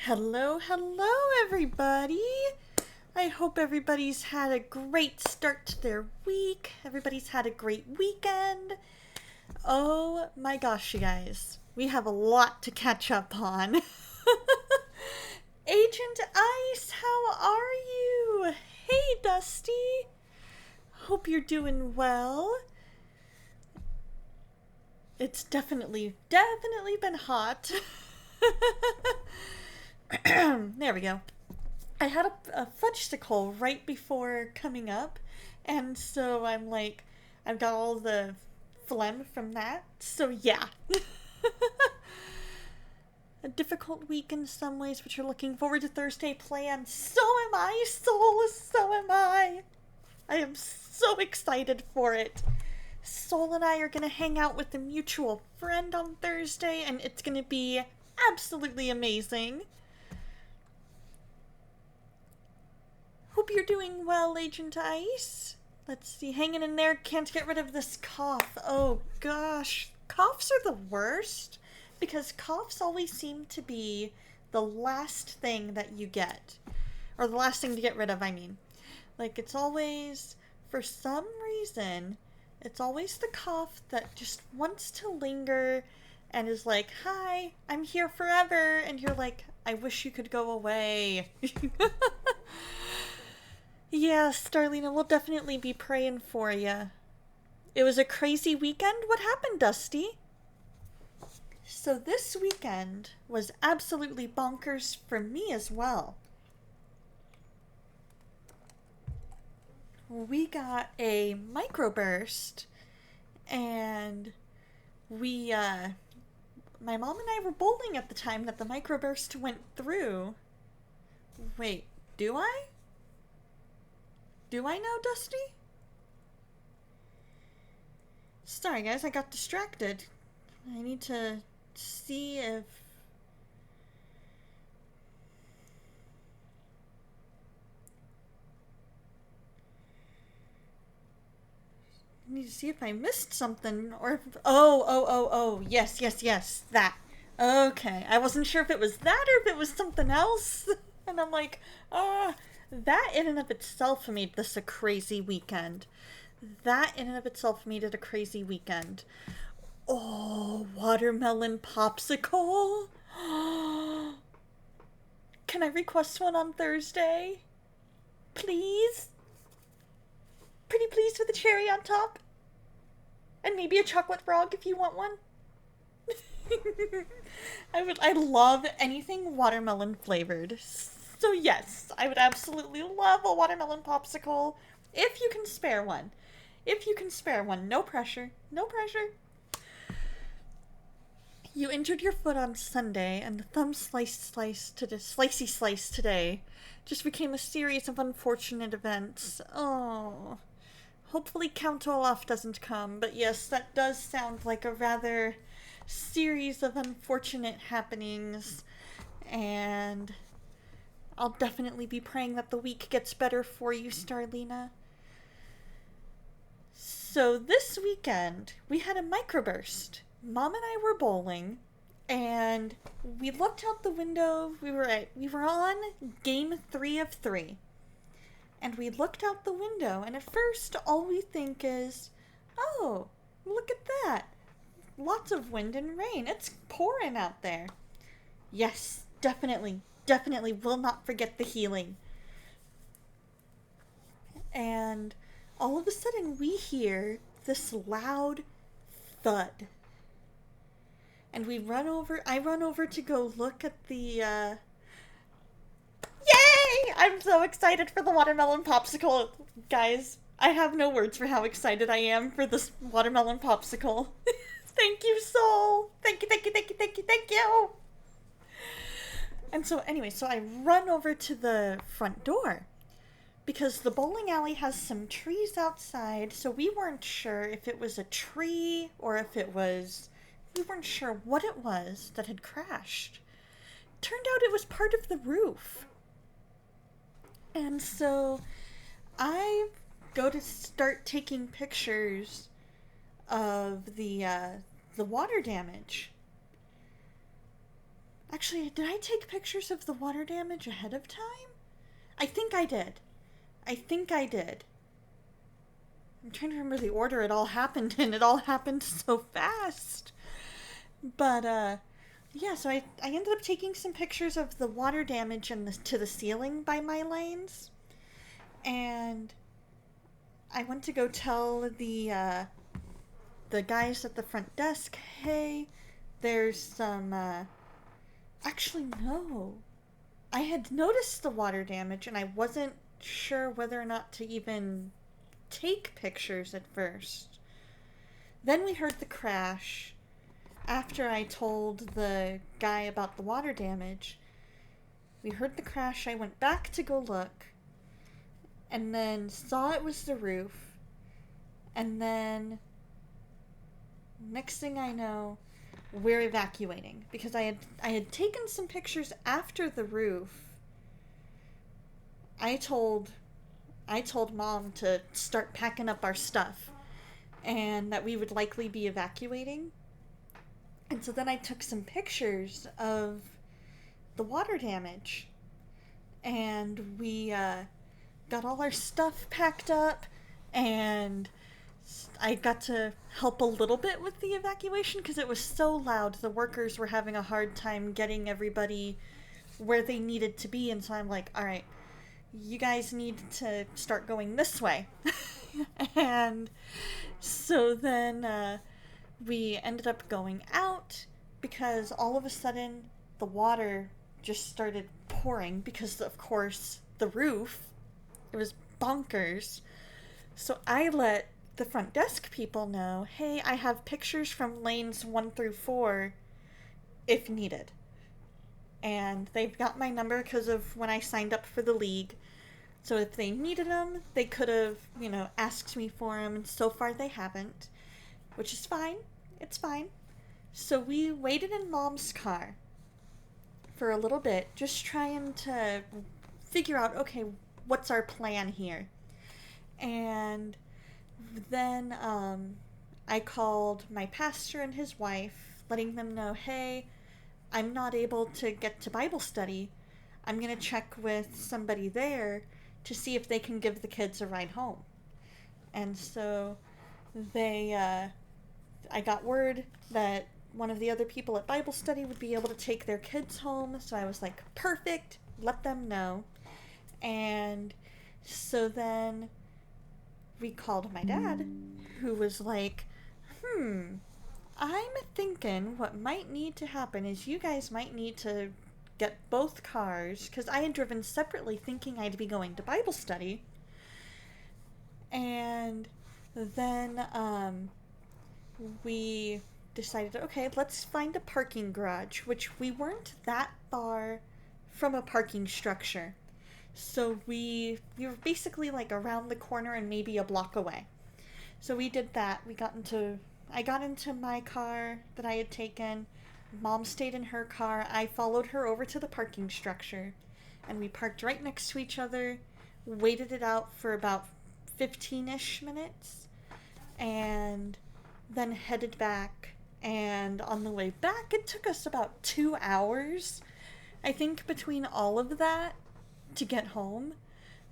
Hello, everybody. I hope everybody's had a great start to their week. Everybody's had a great weekend. Oh my gosh, you guys. We have a lot to catch up on. Agent Ice, how are you? Hey, Dusty. Hope you're doing well. It's definitely been hot. There we go. I had a fudgesicle right before coming up, and so I've got all the phlegm from that. So yeah, a difficult week in some ways, but you're looking forward to Thursday plans. So am I, Soul. So am I. I am so excited for it. Soul and I are gonna hang out with a mutual friend on Thursday, and it's gonna be absolutely amazing. Hope you're doing well, Agent Ice. Let's see, hanging in there, can't get rid of this cough. Oh gosh, coughs are the worst because coughs always seem to be the last thing that you get. Or the last thing to get rid of, I mean. Like, it's always, for some reason, it's always the cough that just wants to linger and is like, hi, I'm here forever. And you're like, I wish you could go away. Yeah, Starlina, we'll definitely be praying for you. It was a crazy weekend. What happened, Dusty? So this weekend was absolutely bonkers for me as well. We got a microburst, and my mom and I were bowling at the time that the microburst went through. Wait, do I? Do I know, Dusty? Sorry, guys, I got distracted. I need to see if... I need to see if I missed something, or if... Oh, yes, that. Okay, I wasn't sure if it was that or if it was something else. And I'm like, that in and of itself made this a crazy weekend. That in and of itself made it a crazy weekend. Oh, watermelon popsicle. Can I request one on Thursday? Please? Pretty please with a cherry on top? And maybe a chocolate frog if you want one? I love anything watermelon flavored. So yes, I would absolutely love a watermelon popsicle if you can spare one. If you can spare one, no pressure. No pressure. You injured your foot on Sunday, and the thumb slicey slice today just became a series of unfortunate events. Oh. Hopefully Count Olaf doesn't come, but yes, that does sound like a rather series of unfortunate happenings, and I'll definitely be praying that the week gets better for you, Starlina. So this weekend, we had a microburst. Mom and I were bowling, and we looked out the window. We were on game 3 of 3. And we looked out the window, and at first all we think is, oh, look at that. Lots of wind and rain. It's pouring out there. Yes, definitely will not forget the healing. And all of a sudden we hear this loud thud. And I run over to go look at the, Yay! I'm so excited for the watermelon popsicle. Guys, I have no words for how excited I am for this watermelon popsicle. Thank you, Soul. Thank you. And so anyway, so I run over to the front door because the bowling alley has some trees outside, so we weren't sure if it was a tree or if we weren't sure what it was that had crashed. Turned out it was part of the roof. And so I go to start taking pictures of the water damage. Actually, did I take pictures of the water damage ahead of time? I think I did. I think I did. I'm trying to remember the order it all happened in. It all happened so fast. But, yeah, so I ended up taking some pictures of the water damage to the ceiling by my lanes. And I went to go tell the guys at the front desk, hey, there's some, actually, no. I had noticed the water damage and I wasn't sure whether or not to even take pictures at first. Then we heard the crash. After I told the guy about the water damage, we heard the crash. I went back to go look and then saw it was the roof. And then next thing I know, we're evacuating because I had taken some pictures after the roof. I told Mom to start packing up our stuff and that we would likely be evacuating. And so then I took some pictures of the water damage. And we got all our stuff packed up, and I got to help a little bit with the evacuation because it was so loud. The workers were having a hard time getting everybody where they needed to be, and so I'm like, all right, you guys need to start going this way. And so then we ended up going out because all of a sudden the water just started pouring because, of course, the roof, it was bonkers. So I let the front desk people know, hey, I have pictures from lanes 1 through 4 if needed. And they've got my number because of when I signed up for the league. So if they needed them, they could have, asked me for them, and so far they haven't, which is fine. It's fine. So we waited in Mom's car for a little bit, just trying to figure out, okay, what's our plan here? And then I called my pastor and his wife, letting them know, hey, I'm not able to get to Bible study. I'm going to check with somebody there to see if they can give the kids a ride home. And so I got word that one of the other people at Bible study would be able to take their kids home. So I was like, perfect, let them know. And so then we called my dad, who was like, I'm thinking what might need to happen is you guys might need to get both cars, because I had driven separately thinking I'd be going to Bible study. And then we decided, okay, let's find a parking garage, which we weren't that far from a parking structure. So we were basically like around the corner and maybe a block away. So we did that. I got into my car that I had taken. Mom stayed in her car. I followed her over to the parking structure, and we parked right next to each other, waited it out for about 15-ish minutes, and then headed back. And on the way back, it took us about 2 hours, I think, between all of that to get home,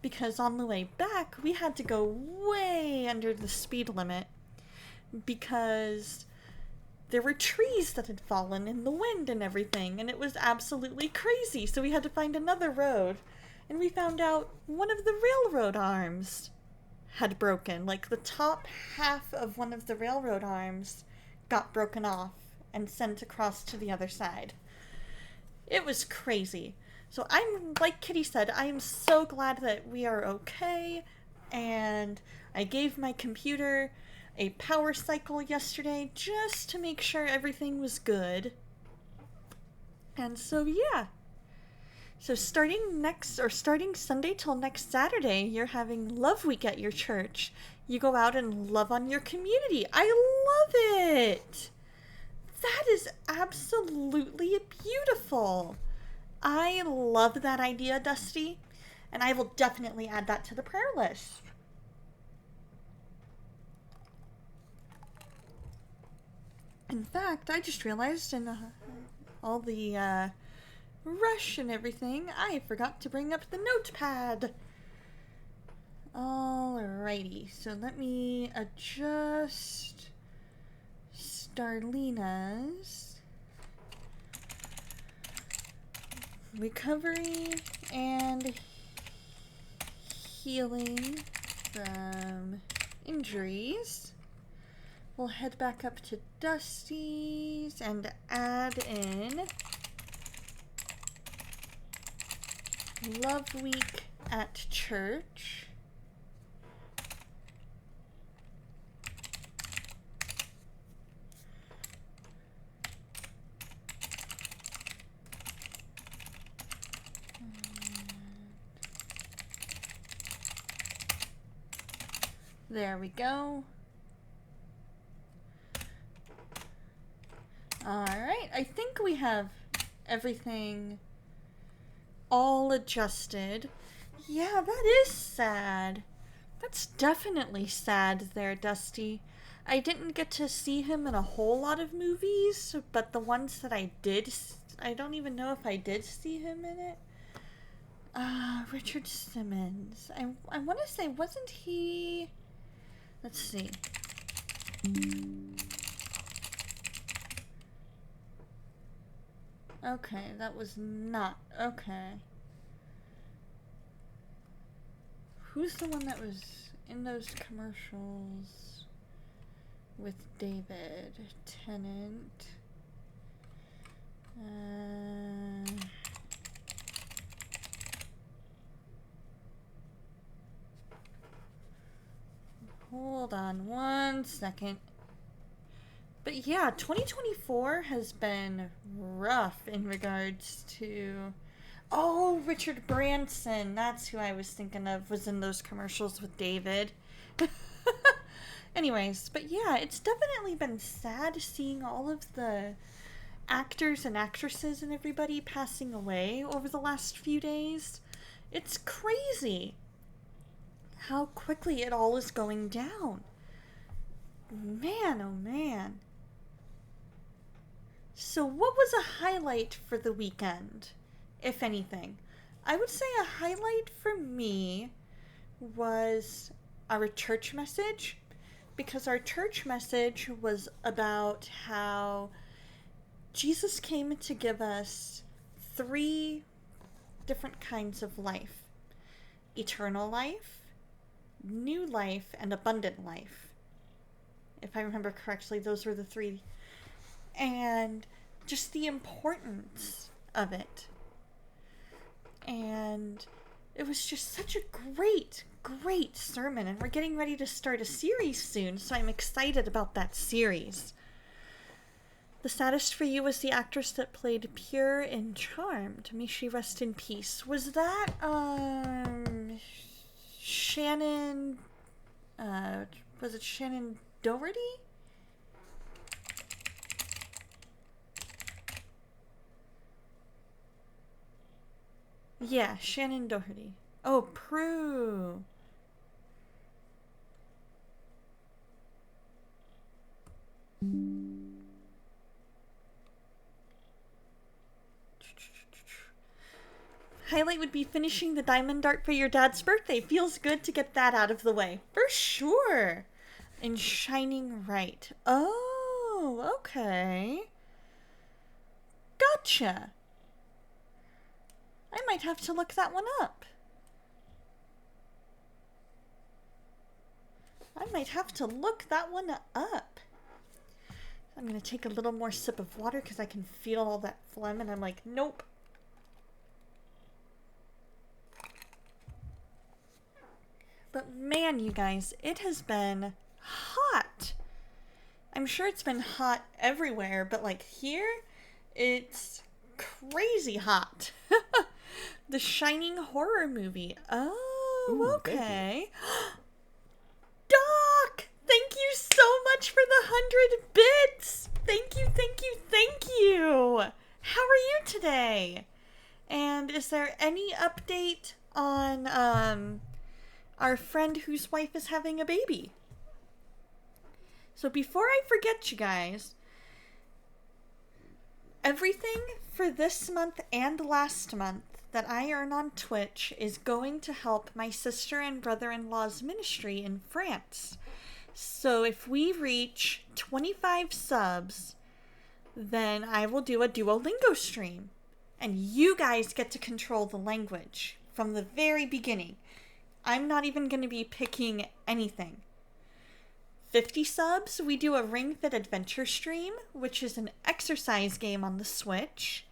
because on the way back, we had to go way under the speed limit because there were trees that had fallen in the wind and everything, and it was absolutely crazy. So we had to find another road, and we found out one of the railroad arms had broken. Like, the top half of one of the railroad arms got broken off and sent across to the other side. It was crazy. So I'm, like Kitty said, I am so glad that we are okay, and I gave my computer a power cycle yesterday just to make sure everything was good. And so yeah. So starting Sunday till next Saturday, you're having Love Week at your church. You go out and love on your community. I love it. That is absolutely beautiful. I love that idea, Dusty, and I will definitely add that to the prayer list. In fact, I just realized in all the rush and everything, I forgot to bring up the notepad. Alrighty, so let me adjust Starlina's recovery and healing from injuries. We'll head back up to Dusty's and add in Love Week at church. There we go. Alright, I think we have everything all adjusted. Yeah, that is sad. That's definitely sad there, Dusty. I didn't get to see him in a whole lot of movies, but the ones that I did, I don't even know if I did see him in it. Richard Simmons. I want to say, wasn't he... Let's see. Okay, that was not... Okay. Who's the one that was in those commercials with David Tennant? Hold on one second. But yeah, 2024 has been rough in regards to... Oh, Richard Branson. That's who I was thinking of, was in those commercials with David. Anyways, but yeah, it's definitely been sad seeing all of the actors and actresses and everybody passing away over the last few days. It's crazy how quickly it all is going down. Man, oh man. So what was a highlight for the weekend, if anything? I would say a highlight for me was our church message, because our church message was about how Jesus came to give us 3 different kinds of life: eternal life, new life, and abundant life. If I remember correctly, those were the 3. And just the importance of it. And it was just such a great sermon. And we're getting ready to start a series soon, so I'm excited about that series. The saddest for you was the actress that played Pure in Charmed. May she rest in peace. Was that, Shannon, was it Shannon Doherty? Yeah, Shannon Doherty. Oh, Prue. Highlight would be finishing the diamond art for your dad's birthday. Feels good to get that out of the way. For sure. And shining right. Oh, okay. Gotcha. I might have to look that one up. I'm going to take a little more sip of water because I can feel all that phlegm and I'm like, nope. But man, you guys, it has been hot. I'm sure it's been hot everywhere, but like here, it's crazy hot. The Shining horror movie. Oh, ooh, okay. Doc, thank you so much for the 100 bits. Thank you. How are you today? And is there any update on our friend whose wife is having a baby? So before I forget, you guys, everything for this month and last month that I earn on Twitch is going to help my sister and brother-in-law's ministry in France. So if we reach 25 subs, then I will do a Duolingo stream. And you guys get to control the language from the very beginning. I'm not even going to be picking anything. 50 subs, we do a Ring Fit Adventure stream, which is an exercise game on the Switch.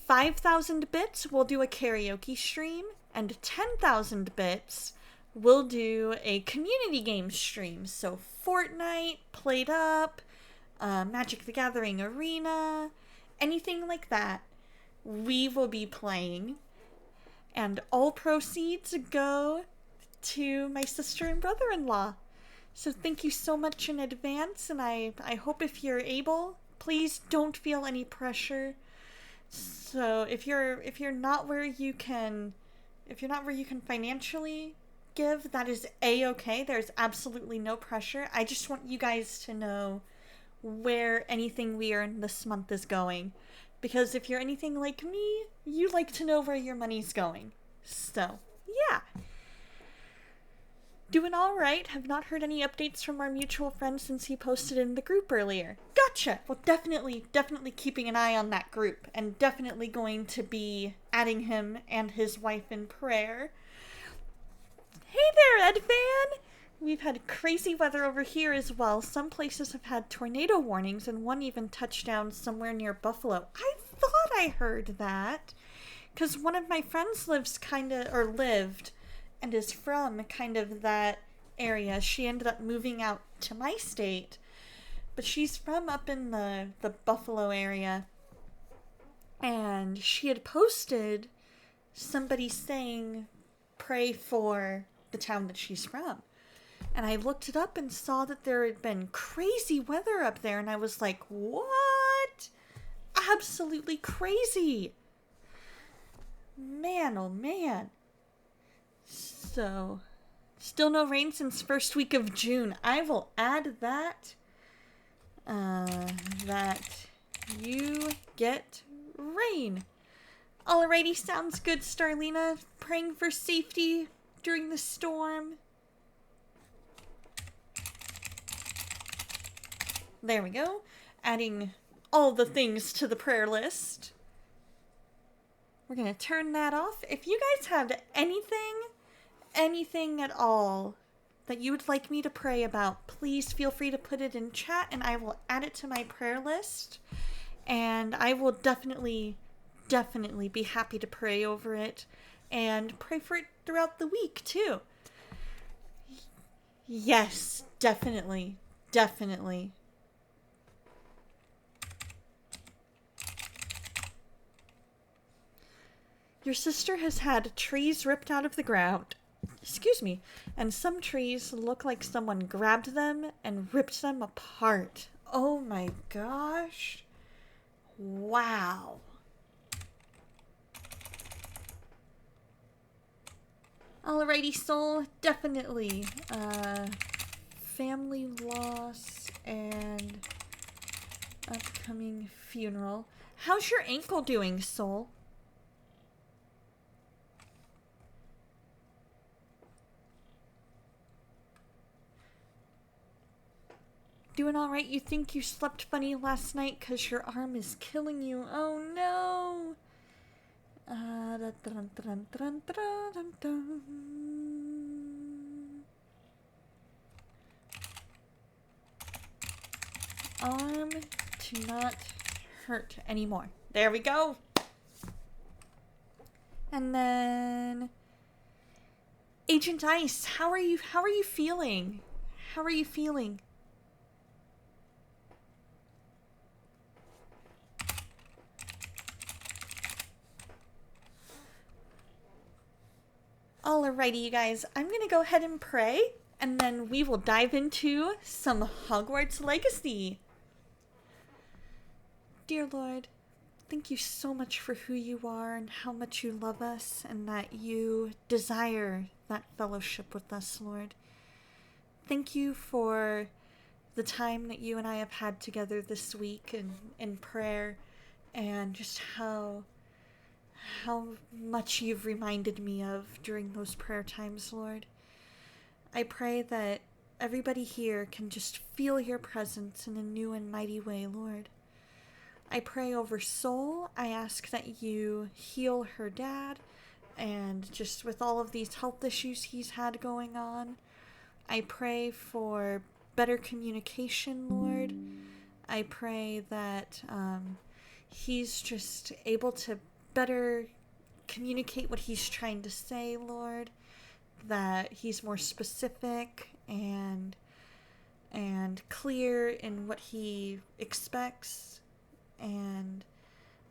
5,000 bits, we'll do a karaoke stream. And 10,000 bits, we'll do a community game stream. So Fortnite, Played Up, Magic the Gathering Arena, anything like that, we will be playing. And all proceeds go to my sister and brother-in-law. So thank you so much in advance, and I hope if you're able, please don't feel any pressure. So if you're not where you can financially give, that is a-okay. There's absolutely no pressure. I just want you guys to know where anything we earn this month is going. Because if you're anything like me, you like to know where your money's going. So, yeah. Doing alright. Have not heard any updates from our mutual friend since he posted in the group earlier. Gotcha! Well, definitely keeping an eye on that group. And definitely going to be adding him and his wife in prayer. Hey there, Edvan! We've had crazy weather over here as well. Some places have had tornado warnings, and one even touched down somewhere near Buffalo. I thought I heard that. Because one of my friends lived, and is from kind of that area. She ended up moving out to my state, but she's from up in the Buffalo area. And she had posted somebody saying, pray for the town that she's from. And I looked it up and saw that there had been crazy weather up there. And I was like, what? Absolutely crazy. Man, oh man. So, still no rain since first week of June. I will add that. That you get rain. Alrighty, sounds good, Starlina. Praying for safety during the storm. There we go. Adding all the things to the prayer list. We're going to turn that off. If you guys have anything at all that you would like me to pray about, please feel free to put it in chat and I will add it to my prayer list. And I will definitely be happy to pray over it and pray for it throughout the week too. Yes, definitely. Your sister has had trees ripped out of the ground. Excuse me. And some trees look like someone grabbed them and ripped them apart. Oh my gosh. Wow. Alrighty, soul. Definitely. Family loss and upcoming funeral. How's your ankle doing, soul? Doing alright? You think you slept funny last night because your arm is killing you? Oh no! Arm to not hurt anymore. There we go! And then... Agent Ice, how are you feeling? How are you feeling? Alrighty, you guys, I'm gonna go ahead and pray, and then we will dive into some Hogwarts Legacy. Dear Lord, thank you so much for who you are and how much you love us and that you desire that fellowship with us, Lord. Thank you for the time that you and I have had together this week in prayer and just how much you've reminded me of during those prayer times, Lord. I pray that everybody here can just feel your presence in a new and mighty way, Lord. I pray over Soul. I ask that you heal her dad, and just with all of these health issues he's had going on, I pray for better communication, Lord. I pray that he's just able to better communicate what he's trying to say, Lord. That he's more specific and clear in what he expects, and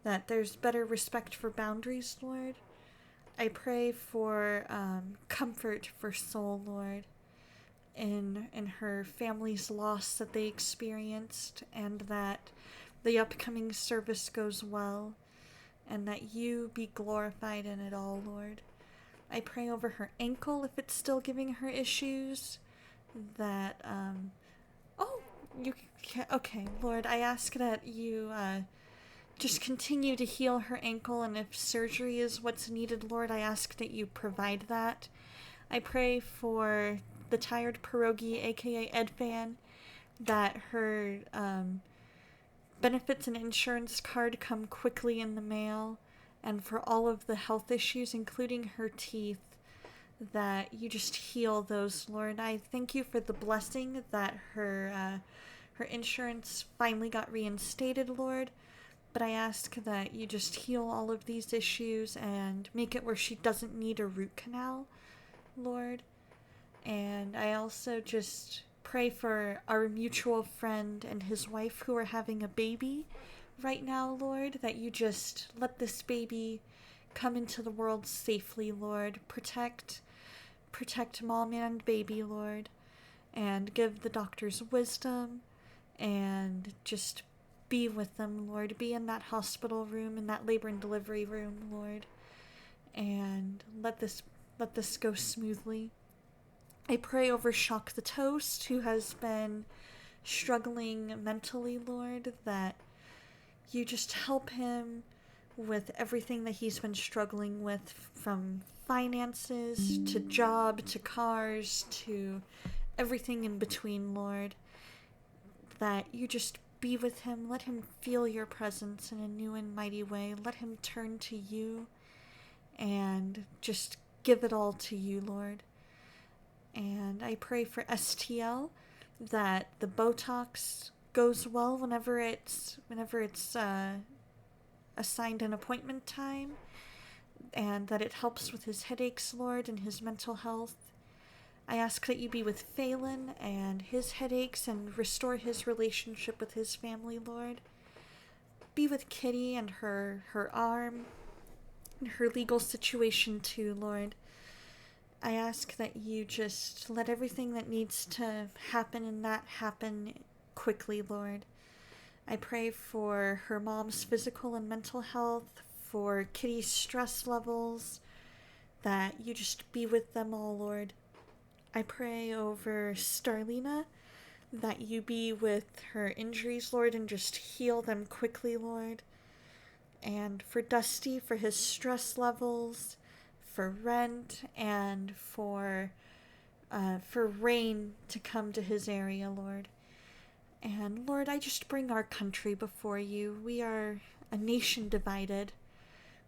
that there's better respect for boundaries, Lord. I pray for comfort for Soul, Lord, in her family's loss that they experienced, and that the upcoming service goes well, and that you be glorified in it all, Lord. I pray over her ankle if it's still giving her issues, that, okay, Lord, I ask that you, just continue to heal her ankle, and if surgery is what's needed, Lord, I ask that you provide that. I pray for the tired pierogi, aka Edfan, that her benefits and insurance card come quickly in the mail, and for all of the health issues, including her teeth, that you just heal those, Lord. I thank you for the blessing that her insurance finally got reinstated, Lord. But I ask that you just heal all of these issues and make it where she doesn't need a root canal, Lord. And I also just pray for our mutual friend and his wife who are having a baby right now, Lord, that you just let this baby come into the world safely, Lord. Protect mom and baby, Lord, and give the doctors wisdom, and just be with them, Lord. Be in that hospital room, in that labor and delivery room, Lord, and let this go smoothly. I pray over Shock the Toast, who has been struggling mentally, Lord, that you just help him with everything that he's been struggling with, from finances to job to cars to everything in between, Lord. That you just be with him. Let him feel your presence in a new and mighty way. Let him turn to you and just give it all to you, Lord. And I pray for STL, that the Botox goes well whenever it's assigned an appointment time, and that it helps with his headaches, Lord, and his mental health. I ask that you be with Phelan and his headaches and restore his relationship with his family, Lord. Be with Kitty and her arm and her legal situation too, Lord. I ask that you just let everything that needs to happen in that happen quickly, Lord. I pray for her mom's physical and mental health, for Kitty's stress levels, that you just be with them all, Lord. I pray over Starlina, that you be with her injuries, Lord, and just heal them quickly, Lord. And for Dusty, for his stress levels, for Rent, and for rain to come to his area, Lord. And Lord, I just bring our country before you. We are a nation divided.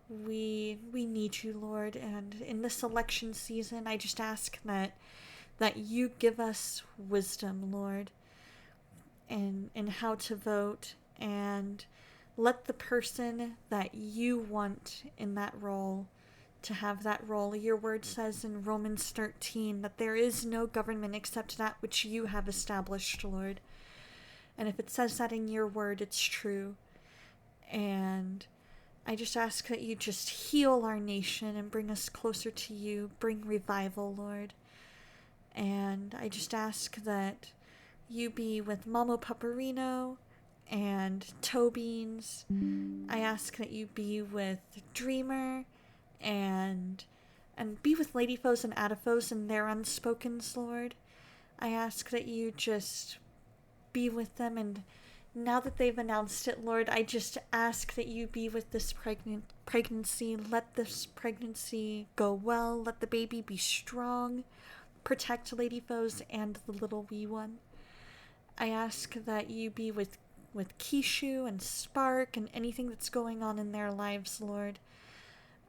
We need you, Lord, and in this election season, I just ask that you give us wisdom, Lord, in how to vote, and let the person that you want in that role to have that role. Your word says in Romans 13 that there is no government except that which you have established, Lord. And if it says that in your word, it's true. And I just ask that you just heal our nation and bring us closer to you. Bring revival, Lord. And I just ask that you be with Mamo Paparino and Toe Beans. I ask that you be with Dreamer and be with Lady Foes and Adifos and their unspokens, Lord. I ask that you just be with them and Now that they've announced it, Lord, I just ask that you be with this pregnancy. Let this pregnancy go well. Let the baby be strong. Protect Lady Foes and the little wee one. I ask that you be with Kishu and Spark and anything that's going on in their lives, Lord.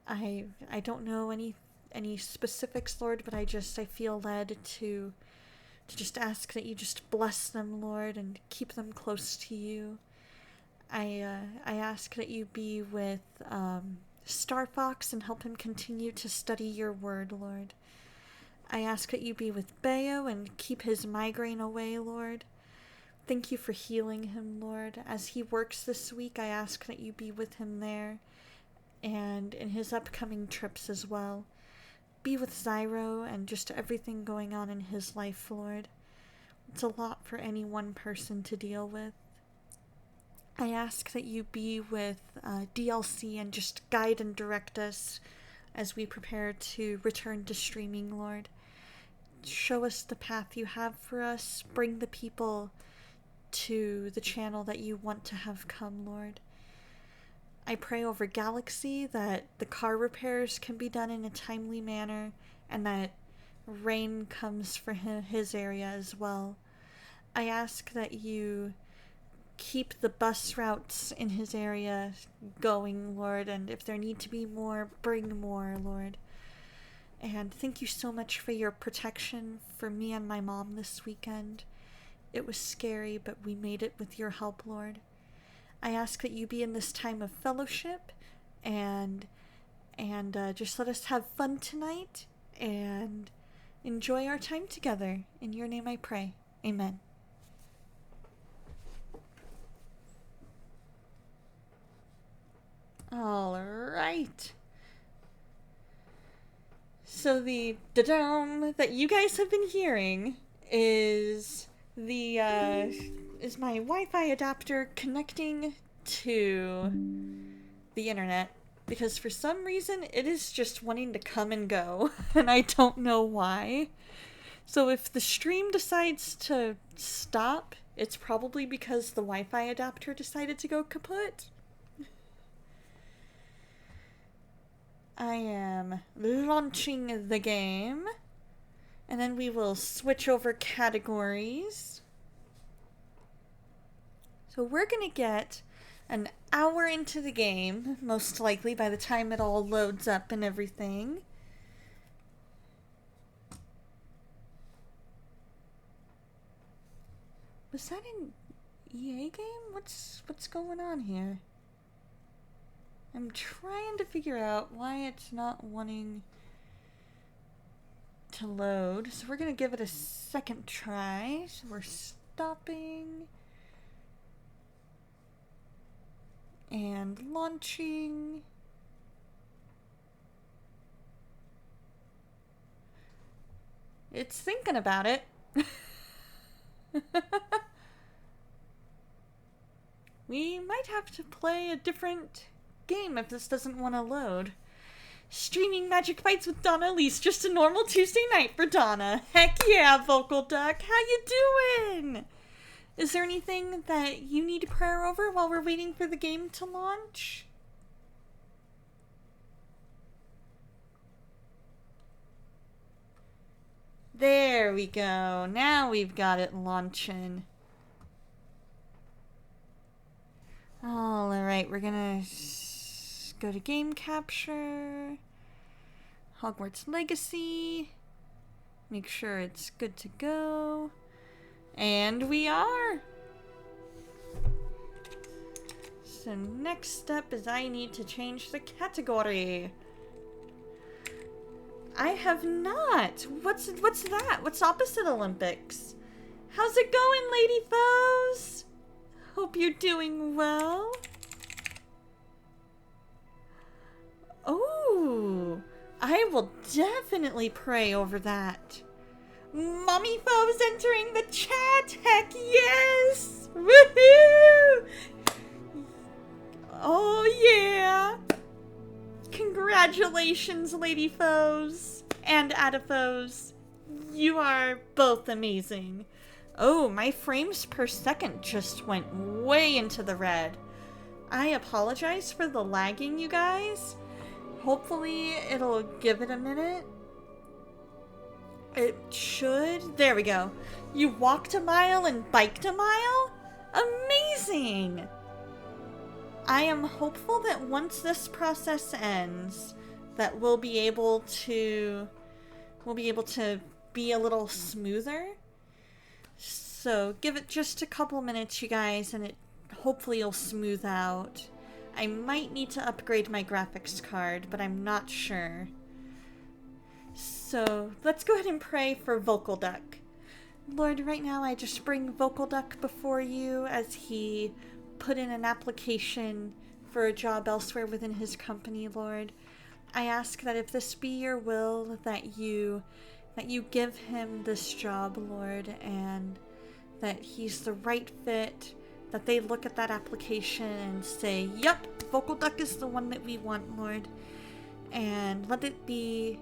I don't know any specifics, Lord, but I feel led to just ask that you just bless them, Lord, and keep them close to you. I ask that you be with Star Fox and help him continue to study your word, Lord. I ask that you be with Bayo and keep his migraine away, Lord. Thank you for healing him, Lord. As he works this week, I ask that you be with him there and in his upcoming trips as well. Be with Zyro and just everything going on in his life, Lord. It's a lot for any one person to deal with. I ask that you be with DLC and just guide and direct us as we prepare to return to streaming, Lord. Show us the path you have for us. Bring the people to the channel that you want to have come, Lord. I pray over Galaxy that the car repairs can be done in a timely manner and that rain comes for his area as well. I ask that you keep the bus routes in his area going, Lord, and if there need to be more, bring more, Lord. And thank you so much for your protection for me and my mom this weekend. It was scary, but we made it with your help, Lord. I ask that you be in this time of fellowship and just let us have fun tonight and enjoy our time together. In your name I pray. Amen. All right. So the da-dum that you guys have been hearing is is my Wi-Fi adapter connecting to the internet, because for some reason it is just wanting to come and go, and I don't know why. So if the stream decides to stop, it's probably because the Wi-Fi adapter decided to go kaput. I am launching the game, and then we will switch over categories. So we're gonna get an hour into the game, most likely, by the time it all loads up and everything. Was that an EA game? What's going on here? I'm trying to figure out why it's not wanting to load. So we're gonna give it a second try. So we're stopping and launching. It's thinking about it. We might have to play a different game if this doesn't want to load. Streaming Magic Fights with Donna Elise, just a normal Tuesday night for Donna. Heck yeah, Vocal Duck, how you doing? Is there anything that you need prayer over while we're waiting for the game to launch? There we go. Now we've got it launching. Alright, we're gonna go to Game Capture. Hogwarts Legacy. Make sure it's good to go. And we are! So next step is I need to change the category. I have not! What's that? What's opposite Olympics? How's it going, Lady Foes? Hope you're doing well. Oh, I will definitely pray over that. Mommy Foes entering the chat! Heck yes! Woohoo! Oh yeah! Congratulations, Lady Foes and Ada Foes. You are both amazing. Oh, my frames per second just went way into the red. I apologize for the lagging, you guys. Hopefully it'll give it a minute. It should. There we go. You walked a mile and biked a mile? Amazing! I am hopeful that once this process ends, that we'll be able to be a little smoother. So give it just a couple minutes, you guys, and it hopefully will smooth out. I might need to upgrade my graphics card, but I'm not sure. So let's go ahead and pray for Vocal Duck. Lord, right now I just bring Vocal Duck before you as he put in an application for a job elsewhere within his company, Lord. I ask that if this be your will, that you give him this job, Lord, and that he's the right fit, that they look at that application and say, yup, Vocal Duck is the one that we want, Lord. And let it be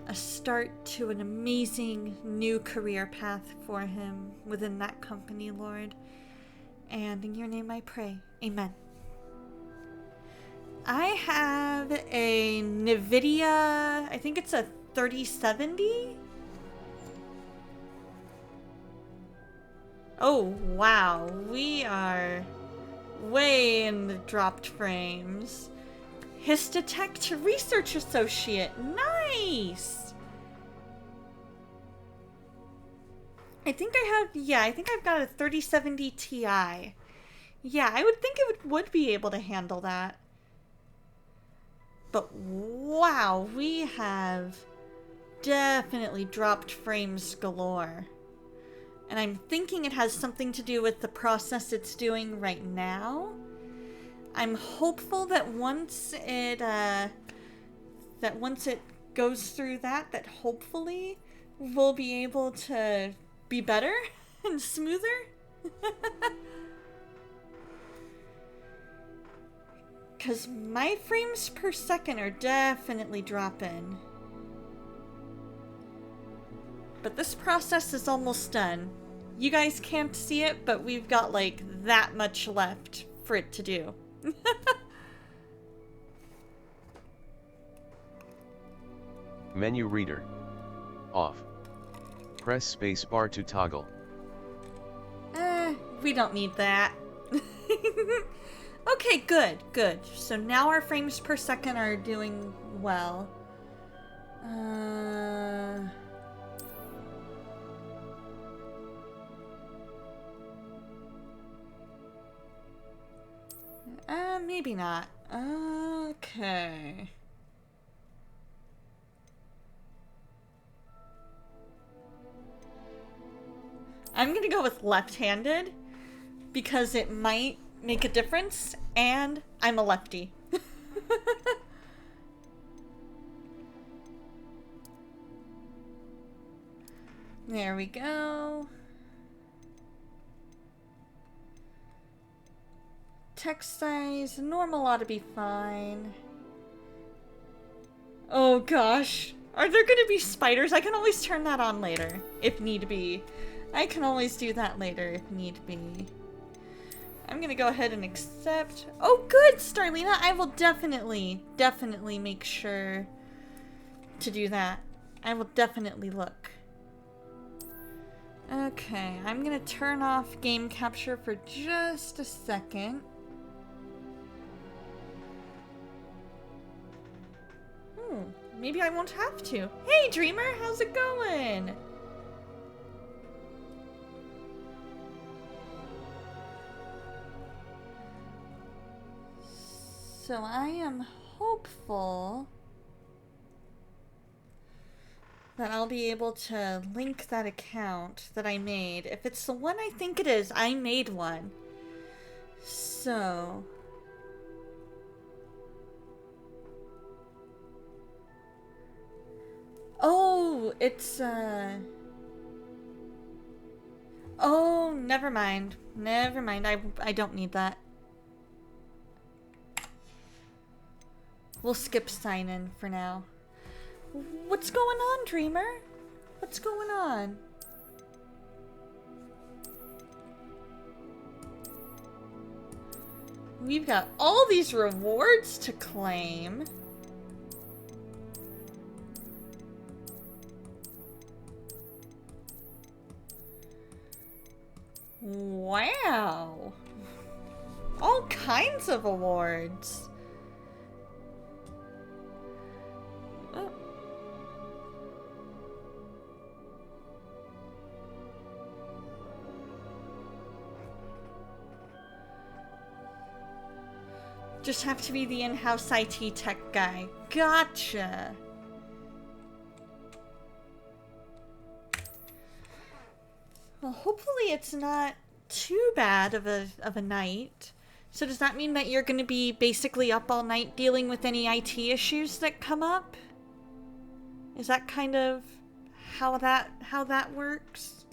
a start to an amazing new career path for him within that company, Lord. And in your name I pray. Amen. I have a NVIDIA, I think it's a 3070. Oh, wow. We are way in the dropped frames. Histotech Research Associate. Nice! I think I've got a 3070 Ti. Yeah, I would think it would be able to handle that. But wow, we have definitely dropped frames galore. And I'm thinking it has something to do with the process it's doing right now. I'm hopeful that once it goes through that hopefully we'll be able to be better and smoother. Because my frames per second are definitely dropping. But this process is almost done. You guys can't see it, but we've got like that much left for it to do. Menu reader. Off. Press spacebar to toggle. We don't need that. Okay, good. So now our frames per second are doing well. Maybe not. Okay. I'm gonna go with left-handed because it might make a difference, and I'm a lefty. There we go. Text size, normal ought to be fine. Oh gosh. Are there gonna be spiders? I can always turn that on later, if need be. I can always do that later, if need be. I'm gonna go ahead and accept. Oh good, Starlina! I will definitely make sure to do that. I will definitely look. Okay, I'm gonna turn off game capture for just a second. Maybe I won't have to. Hey, Dreamer, how's it going? So I am hopeful that I'll be able to link that account that I made. If it's the one I think it is, I made one. So... Oh, it's, Oh, never mind. Never mind. I don't need that. We'll skip sign-in for now. What's going on, Dreamer? What's going on? We've got all these rewards to claim. Wow. All kinds of awards. Oh. Just have to be the in-house IT tech guy. Gotcha. Well, hopefully it's not too bad of a night. So does that mean that you're going to be basically up all night dealing with any IT issues that come up? Is that kind of how that works?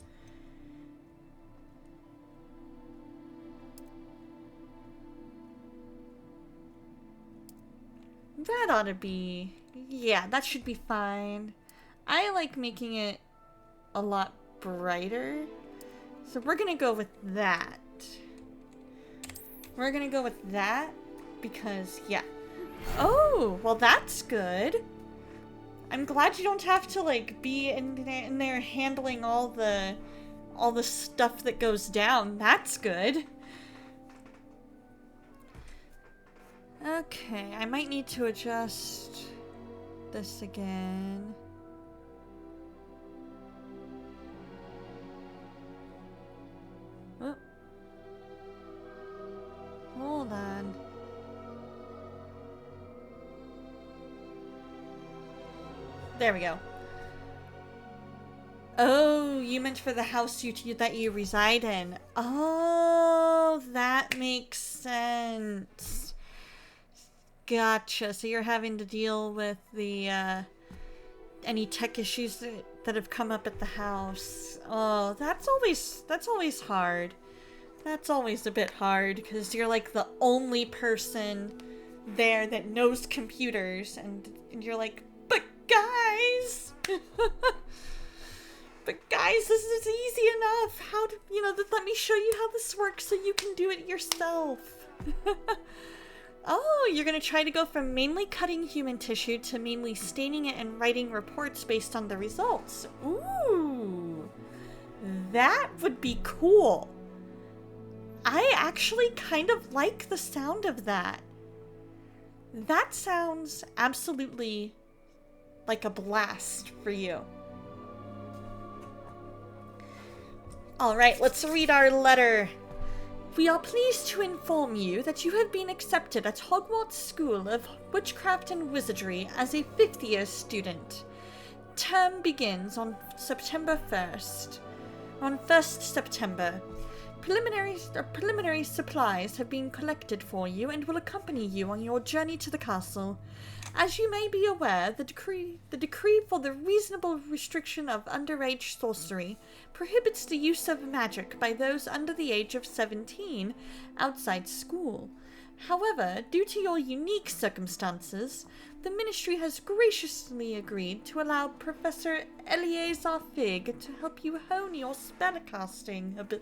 That ought to be... Yeah, that should be fine. I like making it a lot brighter. So we're gonna go with that. We're gonna go with that because, yeah. Oh, well that's good. I'm glad you don't have to, like, be in there handling all the stuff that goes down. That's good. Okay, I might need to adjust this again. Oh. Hold on. There we go. Oh, you meant for the house that you reside in. Oh, that makes sense. Gotcha. So you're having to deal with the, any tech issues that have come up at the house. Oh, that's always hard. That's always a bit hard, because you're like the only person there that knows computers, and you're like, but guys! But guys, this is easy enough. How do, let me show you how this works so you can do it yourself. Oh, you're gonna try to go from mainly cutting human tissue to mainly staining it and writing reports based on the results. Ooh, that would be cool. I actually kind of like the sound of that. That sounds absolutely like a blast for you. Alright, let's read our letter. We are pleased to inform you that you have been accepted at Hogwarts School of Witchcraft and Wizardry as a 5th year student. Term begins on September 1st. On 1st September. Preliminary supplies have been collected for you and will accompany you on your journey to the castle. As you may be aware, the decree for the reasonable restriction of underage sorcery prohibits the use of magic by those under the age of 17 outside school. However, due to your unique circumstances, the Ministry has graciously agreed to allow Professor Eleazar Fig to help you hone your spellcasting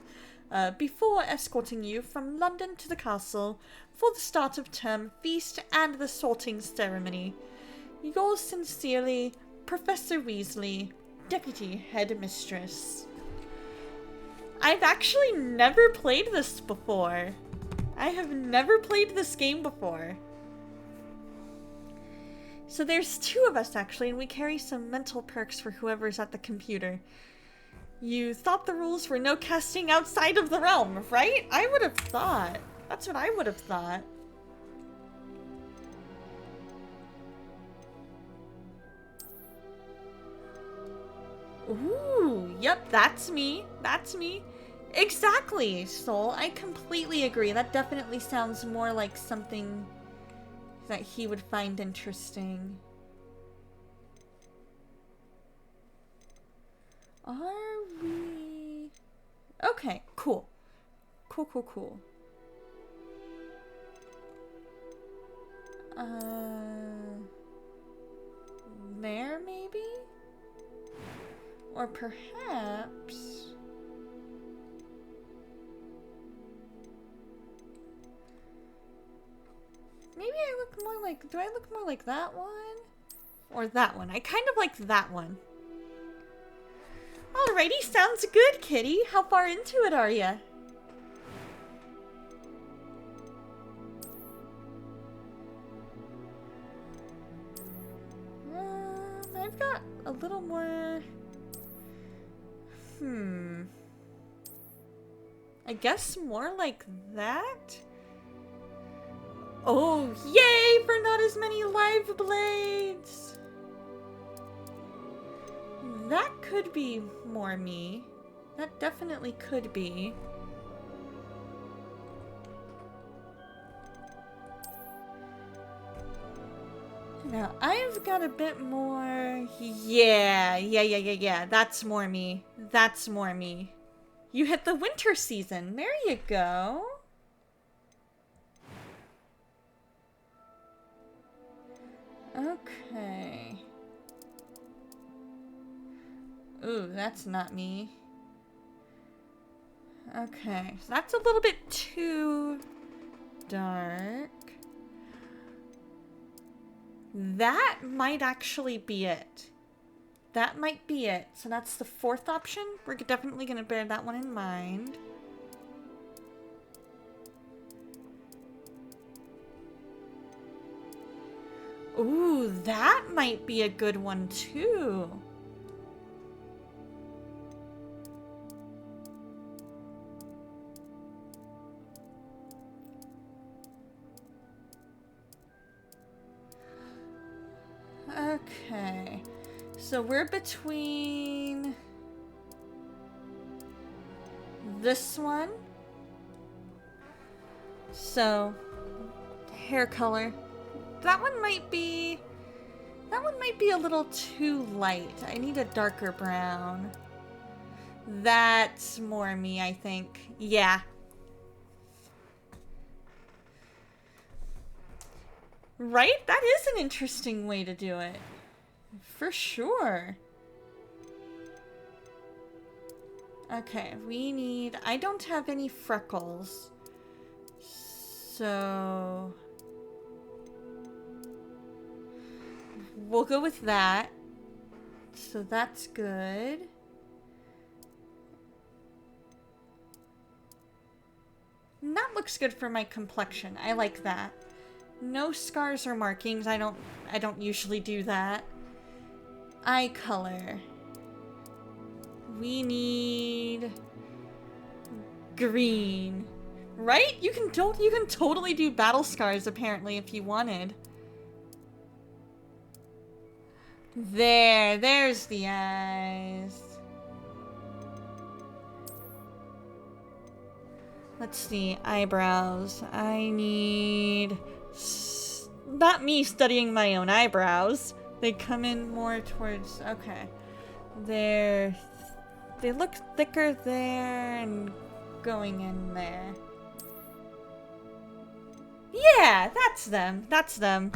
before escorting you from London to the castle for the start of term feast and the sorting ceremony. Yours sincerely, Professor Weasley, Deputy Headmistress. I've actually never played this before. I have never played this game before. So there's 2 of us actually, and we carry some mental perks for whoever's at the computer. You thought the rules were no casting outside of the realm, right? I would have thought. That's what I would have thought. Ooh, yep, that's me. That's me. Exactly, Soul. I completely agree. That definitely sounds more like something that he would find interesting. Are we... Okay, cool. Cool. There, maybe? Or perhaps... like, do I look more like that one? Or that one? I kind of like that one. Alrighty, sounds good, kitty. How far into it are ya? I've got a little more... I guess more like that? Oh, yay for not as many live blades! That could be more me. That definitely could be. Now, I've got a bit more... Yeah. That's more me. That's more me. You hit the winter season. There you go. Okay. Ooh, that's not me. Okay, so that's a little bit too dark. That might actually be it. That might be it. So that's the fourth option. We're definitely going to bear that one in mind. Ooh, that might be a good one too. Okay, so we're between this one, so hair color, that one might be a little too light. I need a darker brown. That's more me, I think. Yeah. Right? That is an interesting way to do it. For sure. Okay, we need... I don't have any freckles. So... we'll go with that. So that's good. And that looks good for my complexion. I like that. No scars or markings. I don't usually do that. Eye color. We need green. Right? You can totally do battle scars apparently if you wanted. There's the eyes. Let's see, eyebrows. I need... not me studying my own eyebrows. They come in more towards... okay. They look thicker there and going in there. Yeah, that's them. That's them.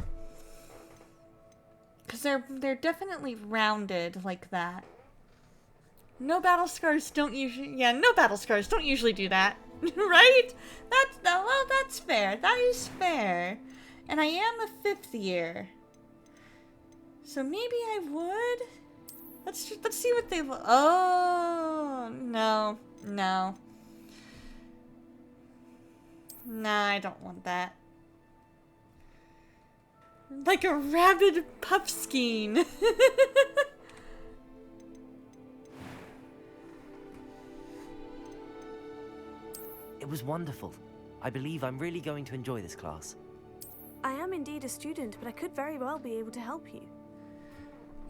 Because they're definitely rounded like that. No battle scars don't usually... yeah, no battle scars don't usually do that. Right? Well, that's fair. That is fair. And I am a 5th year. So maybe I would? Let's see what they look... oh, no. No. Nah, I don't want that. Like a rabid puffskein. It was wonderful. I believe I'm really going to enjoy this class. I am indeed a student, but I could very well be able to help you.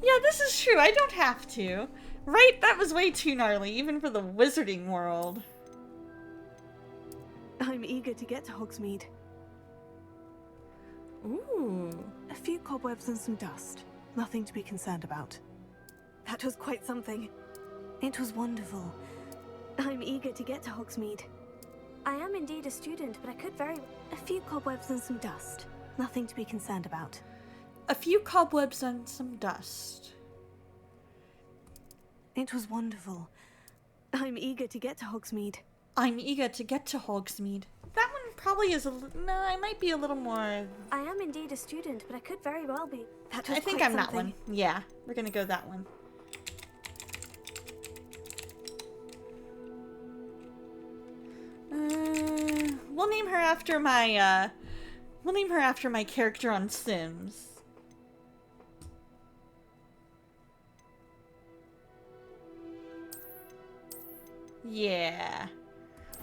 Yeah, this is true. I don't have to. Right? That was way too gnarly, even for the wizarding world. I'm eager to get to Hogsmeade. Ooh. A few cobwebs and some dust. Nothing to be concerned about. That was quite something. It was wonderful. I'm eager to get to Hogsmeade. I am indeed a student, but I could very... a few cobwebs and some dust. Nothing to be concerned about. A few cobwebs and some dust. It was wonderful. I'm eager to get to Hogsmeade. I'm eager to get to Hogsmeade. That one probably is no, I might be a little more. I am indeed a student, but I could very well be. That was I think quite I'm that something. one. Yeah, we're gonna go that one. We'll name her after my character on Sims. Yeah.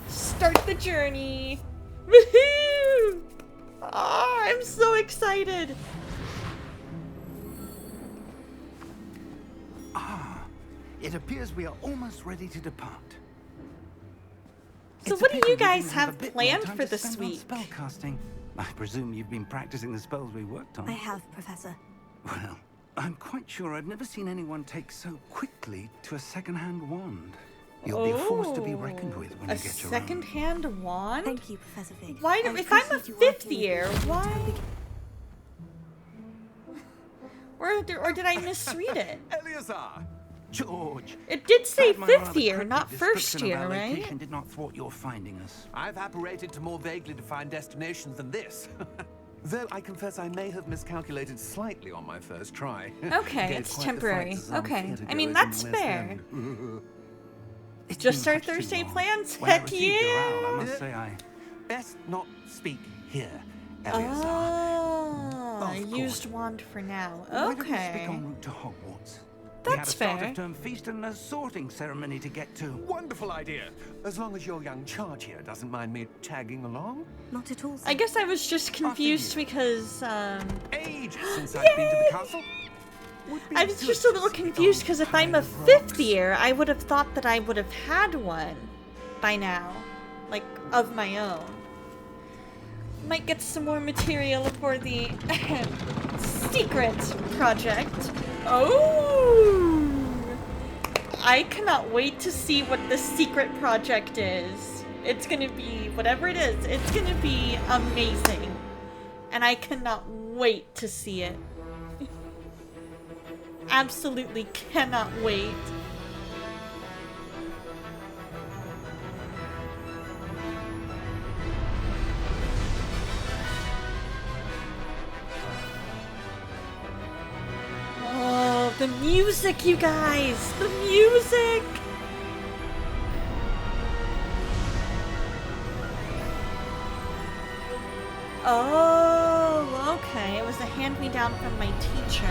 Start the journey. Woohoo! Ah, I'm so excited. It appears we are almost ready to depart. So It's a what do pity you we guys didn't have a bit more planned time for to this spend on week? Spellcasting. I presume you've been practicing the spells we worked on. I have, Professor. Well, I'm quite sure I've never seen anyone take so quickly to a second-hand wand. You'll be a force to be reckoned with when a you get your own. second-hand wand? Thank you, Professor Fig. Why do, I if I'm a appreciate you fifth working with year, me to why? help me- Or did I misread it? Eleazar! George! It did say Glad my fifth rather year, cryptic not first description of year, our right? location did not thwart your finding us. I've apparated to more vaguely defined destinations than this. Though I confess I may have miscalculated slightly on my first try. Okay, Gave it's quite the temporary. fright to some Okay, theatre I mean, goers in that's West fair. End. It's Just been our much too Thursday long. plans? When I Heck received your owl, I yeah! must say I... Best not speak here, Eleazar. Oh, Of used course. wand for now. Why don't we speak Okay. en route to Hogwarts? That's we had a fair. start-of-term feast and a sorting ceremony to get to. Wonderful idea. As long as your young charge here doesn't mind me tagging along. Not at all, sir. I guess I was just confused you. because, Age since I've been to the castle. Would be I was good just a to little see confused old because if I'm a tired fifth rocks. year, I would have thought that I would have had one by now. Like, of my own. Might get some more material for the secret project. Oh! I cannot wait to see what the secret project is. It's gonna be, whatever it is, it's gonna be amazing. And I cannot wait to see it. Absolutely cannot wait. Oh, the music, you guys! The music! Oh, okay. It was a hand-me-down from my teacher.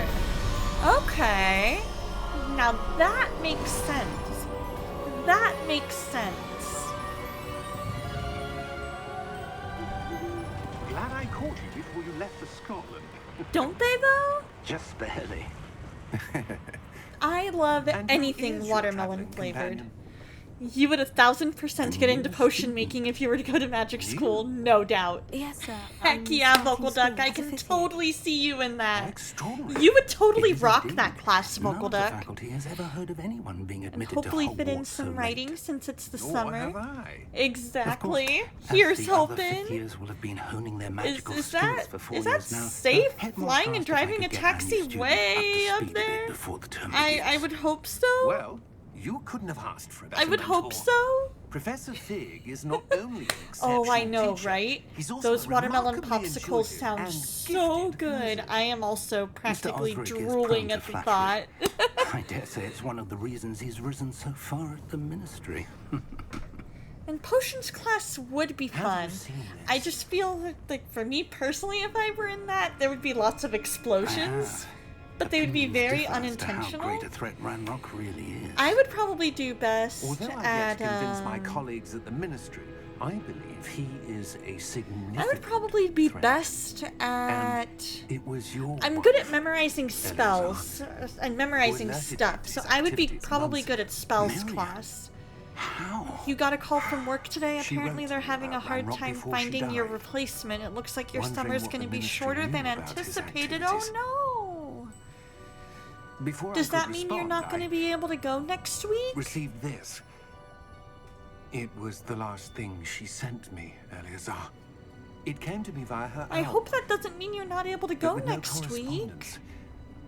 Okay. Now that makes sense. That makes sense. Glad I caught you before you left for Scotland. Don't they, though? Just barely. I love And who anything is your watermelon traveling flavored. companion? You would 1,000% get into potion making if you were to go to magic school, no doubt. Yes, sir. Heck I'm yeah, starting Vocal school Duck, I as a can fifth year. totally see you in that. Extraordinary. You would totally It is rock indeed. that class, None Vocal of the Duck. faculty has ever heard of anyone being And admitted hopefully to fit in Hogwarts so some late. writing since it's the Nor summer. have I. Of course, Exactly. as Here's the other fifth hoping. years will have been honing their Is, magical is skills that for 4 is that years now. safe? The headmaster Flying and asked if I driving a could get our new taxi student way up up to speed a bit there? before the term I begins. would hope so. Well, you couldn't have asked for a better I would hope mentor. so. Professor Fig is not only an Oh, I exceptional know, teacher, right? he's also Those watermelon remarkably popsicles intuitive sound and so gifted good. musician. I am also practically Osric is drooling prone at to the flattery. thought. I dare say it's one of the reasons he's risen so far at the ministry. And potions class would be Have fun. you seen this? I just feel like for me personally, if I were in that, there would be lots of explosions, but they would be Opinions very differ as to unintentional. How great a threat Ranrock really is. I would probably do best Although I've at. yet to convince my colleagues at the ministry, I believe he is a significant I would probably be threat. best at. It was your I'm good at wife. memorizing spells and memorizing alerted stuff, to so these I would be activities probably months good at spells Million. class. How? You got a call from work today? She Apparently wrote they're having a about hard Ranrock time before she finding your died. replacement. It looks like your Wondering summer's what going to the be ministry shorter knew than about his anticipated. activities. Oh no! Before Does I could that mean you're respond, not going I to be able to go next week? Received this. It was the last thing she sent me, Eleazar. It came to me via her I owl, hope that doesn't mean you're not able to but go with no next week. correspondence.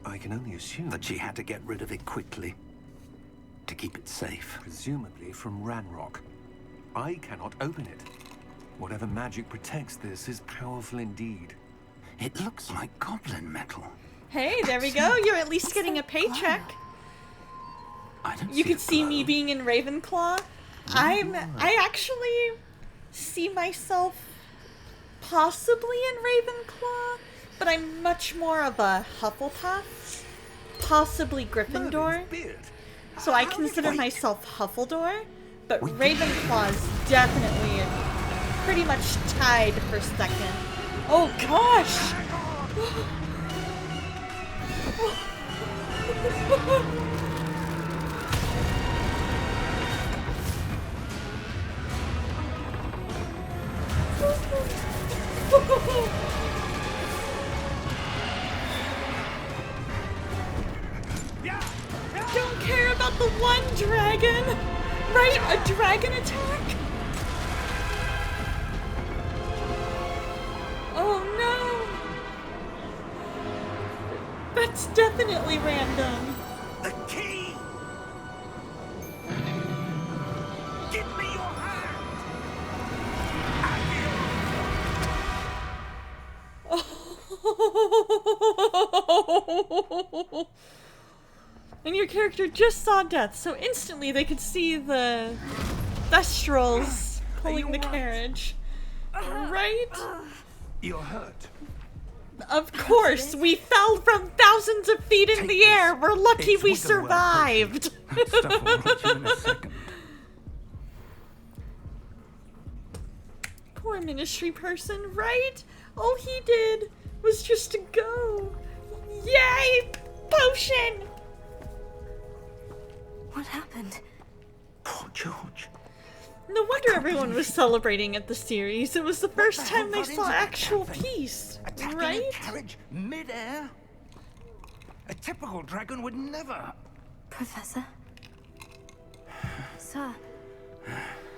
I can only assume that she had to get rid of it quickly to keep it safe. presumably from Ranrock. I cannot open it. Whatever magic protects this is powerful indeed. It looks like goblin metal. Hey, there we go. You're at least getting a paycheck. You could see me being in Ravenclaw. I actually see myself possibly in Ravenclaw, but I'm much more of a Hufflepuff, possibly Gryffindor. So I consider myself Huffledore, but Ravenclaw is definitely pretty much tied for second. Oh gosh! Don't care about the one dragon! Right? A dragon attack? Oh no! That's definitely random. The key! Give me your hand! And your character just saw death, so instantly they could see the Thestrals pulling the carriage. Right? You're hurt. Of course, we fell from thousands of feet in the air. We're lucky we survived. That stuff will hit you in a second. Poor ministry person, right? All he did was just to go. Yay! Potion! What happened? Poor George. No wonder everyone was celebrating at the series. It was the first the time hell they got saw into that actual damn thing? peace, Attacking right? a carriage mid-air? A typical dragon would never. Professor? Sir,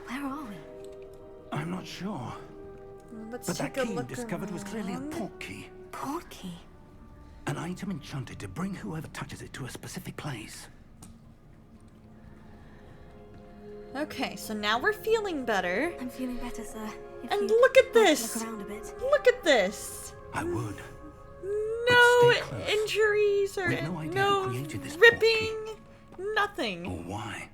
where are we? I'm not sure. Let's But that take a key look discovered was clearly a around. portkey. Portkey? An item enchanted to bring whoever touches it to a specific place. Okay, so now we're feeling better. I'm feeling better, sir. If And you look at like to this! Look around a bit. Look at this! I would. No stay close. injuries or We have no idea no who created this ripping, Or nothing. why.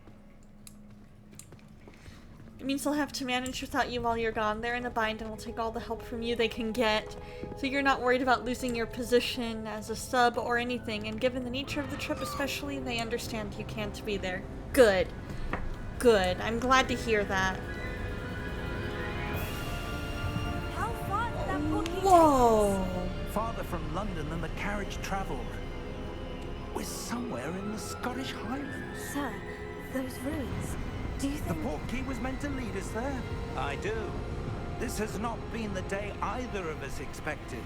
It means they'll have to manage without you while you're gone. They're in a bind and will take all the help from you they can get. So you're not worried about losing your position as a sub or anything. And given the nature of the trip especially, they understand you can't be there. Good. Good. I'm glad to hear that. How far did that portkey Whoa. Farther from London than the carriage travelled. We're somewhere in the Scottish Highlands. Sir, those ruins. Do you The think... portkey was meant to lead us there. I do. This has not been the day either of us expected.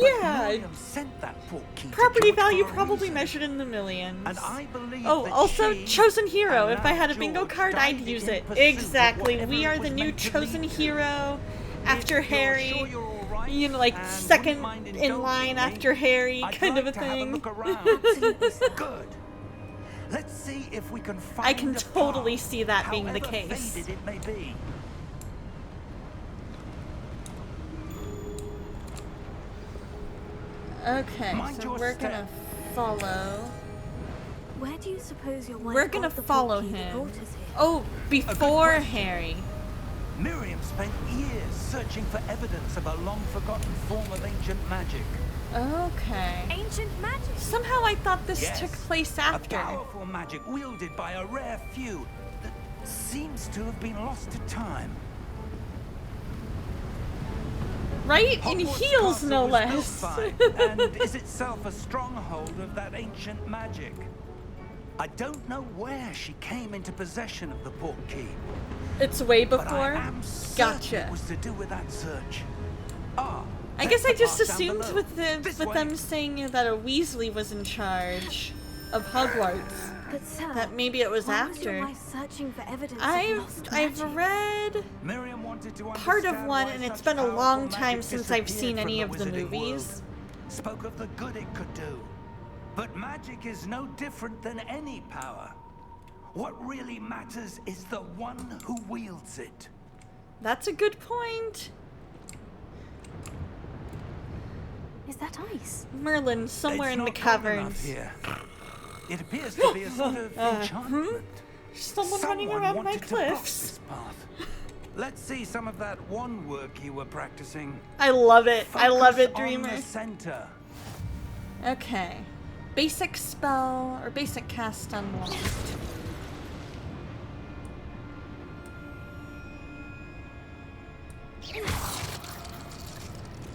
Yeah. Miriam sent that portkey Property to George value for a probably reason. measured in the millions. And I believe Oh, that also she chosen hero. If I allowed had a bingo George card, I'd died use in it. pursuit of Exactly. whatever We it are was the new meant to chosen lead to. hero after If you're Harry. sure you're all right, You know, like and second wouldn't mind in indulging line me, after Harry, I'd kind like of a to have thing. look around. Absolutely, sir. Good. Let's see if we can find I can a totally path, see that being the however case. faded it may be. Okay, Mind so your we're step. gonna follow. Where do you suppose your wife We're gonna got the follow portkey that him. brought us here? Oh, before question. Harry. Miriam spent years searching for evidence of a long-forgotten form of ancient magic. Okay. Ancient magic? Somehow I thought this Yes, took place a after. powerful magic wielded by a rare few that seems to have been lost to time. Right? In Hogwarts heels, Castle no was less. built by, and is itself a stronghold of that ancient magic. I don't know where she came into possession of the portkey, It's way but I before? am certain Gotcha. it was to do with that search. Ah, I guess I there's just the path down assumed below. with This with way. them saying that a Weasley was in charge of Hogwarts, But sir, that maybe it was why was your after. wife searching for evidence of lost I've magic? read Miriam wanted to part of understand one, why and it's such been a powerful long magic time since I've disappeared seen any from of the wizarding movies. world. Spoke of the good it could do. But magic is no different than any power. What really matters is the one who wields it. That's a good point. Is that ice? Merlin, somewhere It's in the not cold enough caverns. here. It appears to be a sort of enchantment. Someone running around my wanted to block cliffs. this path. Let's see some of that one work you were practicing. I love it. I love it, Focus on Dreamer. the center. Okay. Basic spell or basic cast unlocked.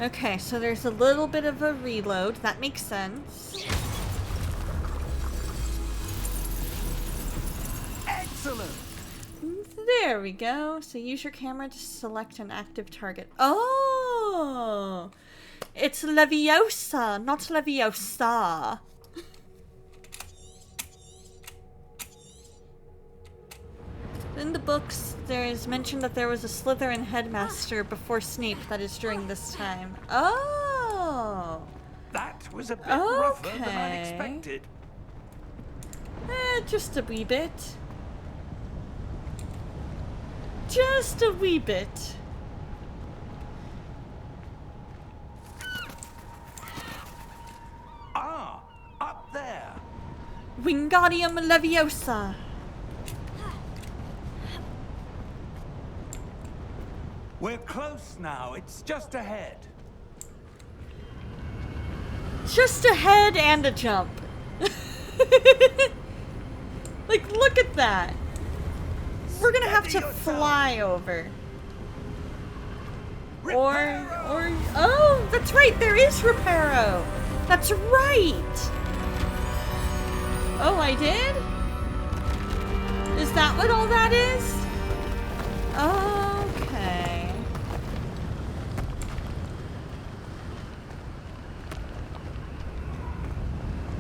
Okay, so there's a little bit of a reload. That makes sense. Excellent. There we go. So use your camera to select an active target. Oh! It's Leviosa, not Leviosa. In the books, there is mention that there was a Slytherin headmaster before Snape that is during this time. Oh! That was a bit rougher than I Okay. expected. Just a wee bit. Just a wee bit. Ah, up there. Wingardium Leviosa. We're close now. It's just ahead. Just a head and a jump. Like, look at that. We're gonna have to Steady yourself. fly over. Reparo! Oh, that's right, there is Reparo. That's right. Oh, I did? Is that what all that is? Okay.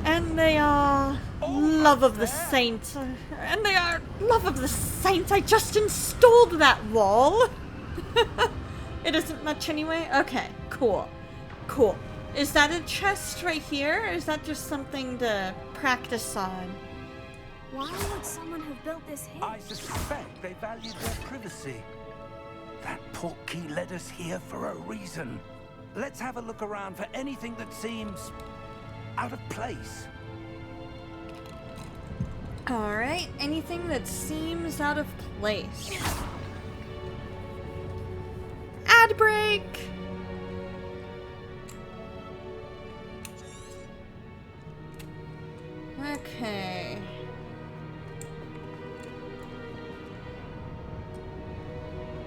And they are love of the saints. And they are love of the saints. I just installed that wall. It isn't much anyway. Okay, cool. Cool. Is that a chest right here? Or is that just something to practice on? Why would someone have built this here? I suspect they valued their privacy. That portkey led us here for a reason. Let's have a look around for anything that seems out of place. Alright, anything that seems out of place. Ad break! Okay.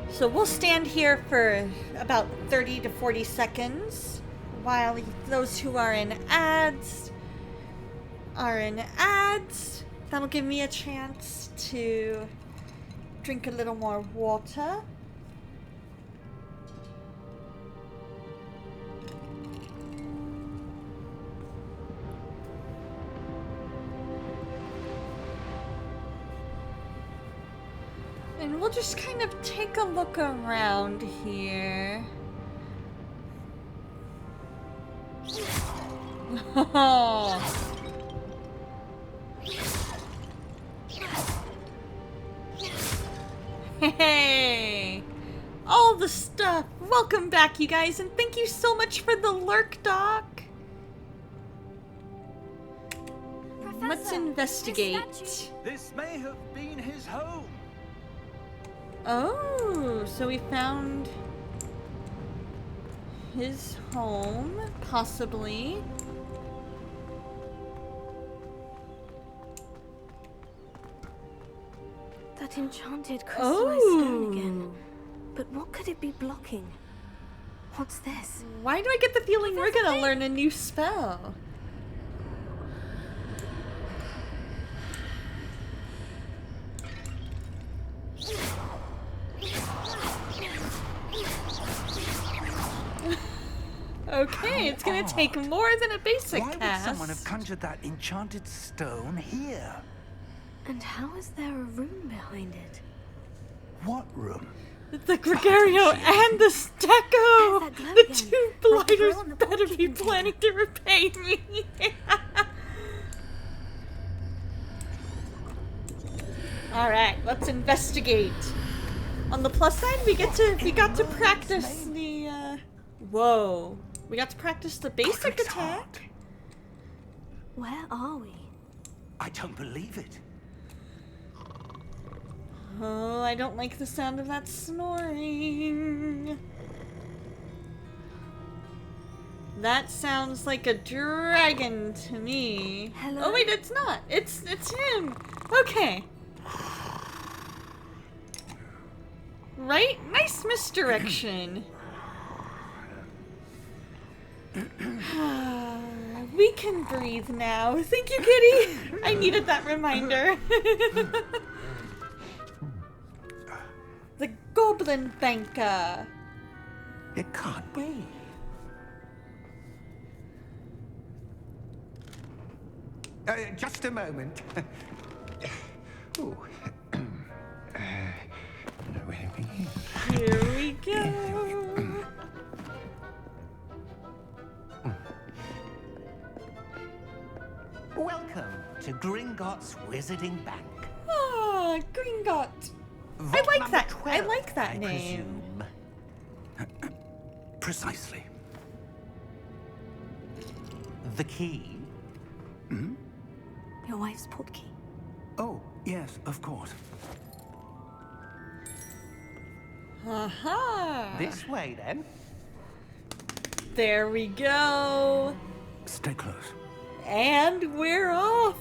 So we'll stand here for about 30 to 40 seconds while those who are in ads are in ads. That'll give me a chance to drink a little more water. And we'll just kind of take a look around here. Oh. Hey! All the stuff! Welcome back, you guys, and thank you so much for the lurk, Doc! Professor, Let's investigate. this statue- This may have been his home. Oh, so we found his home, possibly. That enchanted crystallized stone again. Oh! But what could it be blocking? What's this? Why do I get the feeling we're gonna learn a new spell? Okay, it's gonna take more than a basic Why would cast. someone have conjured that enchanted stone here? And how is there a room behind it? What room? The Gregario and the Stecco! There's that glow The again, two like the glow blighters on the better portkey be container. planning to repay me. Alright, let's investigate. On the plus side, we got to practice the whoa. We got to practice the basic attack. Where are we? I don't believe it. Oh, I don't like the sound of that snoring. That sounds like a dragon to me. Hello? Oh wait, it's not. It's him. Okay. Right? Nice misdirection. We can breathe now. Thank you, Kitty. I needed that reminder. The Goblin Banker. It can't be. Just a moment. Ooh. Here we go. Welcome to Gringotts Wizarding Bank. Ah, Gringot. I Vault like number that. 12, I like that I name. presume. Precisely. The key? Your wife's portkey. Oh, yes, of course. Aha. This way, then. There we go. Stay close. And we're off.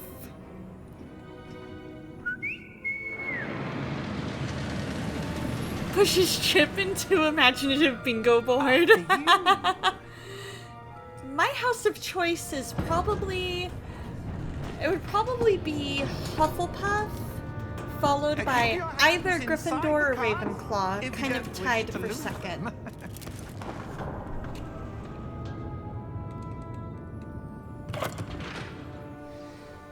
Pushes Chip into imaginative bingo board. My house of choice is probably... It would probably be Hufflepuff, followed by either Gryffindor or Ravenclaw, kind of tied for second.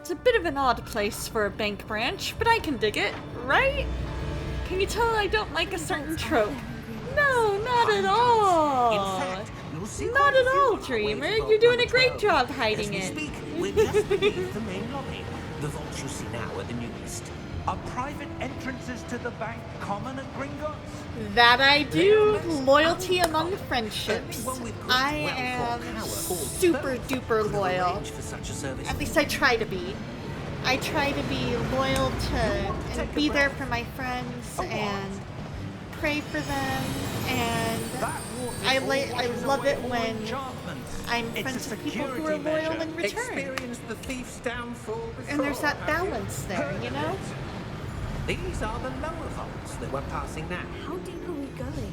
It's a bit of an odd place for a bank branch, but I can dig it, right? Can you tell I don't like a certain trope? No, not at all. Not at all, Dreamer. You're doing a great job hiding it. We're just beneath the main lobby. The vaults you see now are the newest. Are private entrances to the bank common at Gringotts? That I do. Loyalty among friendships. I am super duper loyal. At least I try to be. I try to be loyal to and be there for my friends and pray for them, and I love it when I'm friends with people who are loyal in return. And there's that balance there, you know? These are the lower vaults that we're passing now. How deep are we going?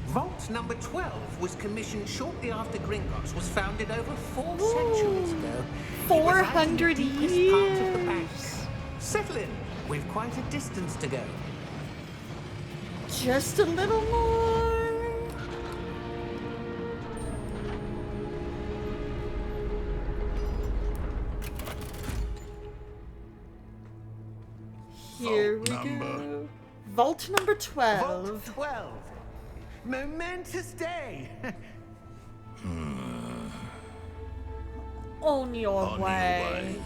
Vault number 12 was commissioned shortly after Gringotts was founded over 4 centuries ago. 400 years. Settle in. We've quite a distance to go. Just a little more. Here we go. Vault number 12. Vault 12. Momentous day. On your way.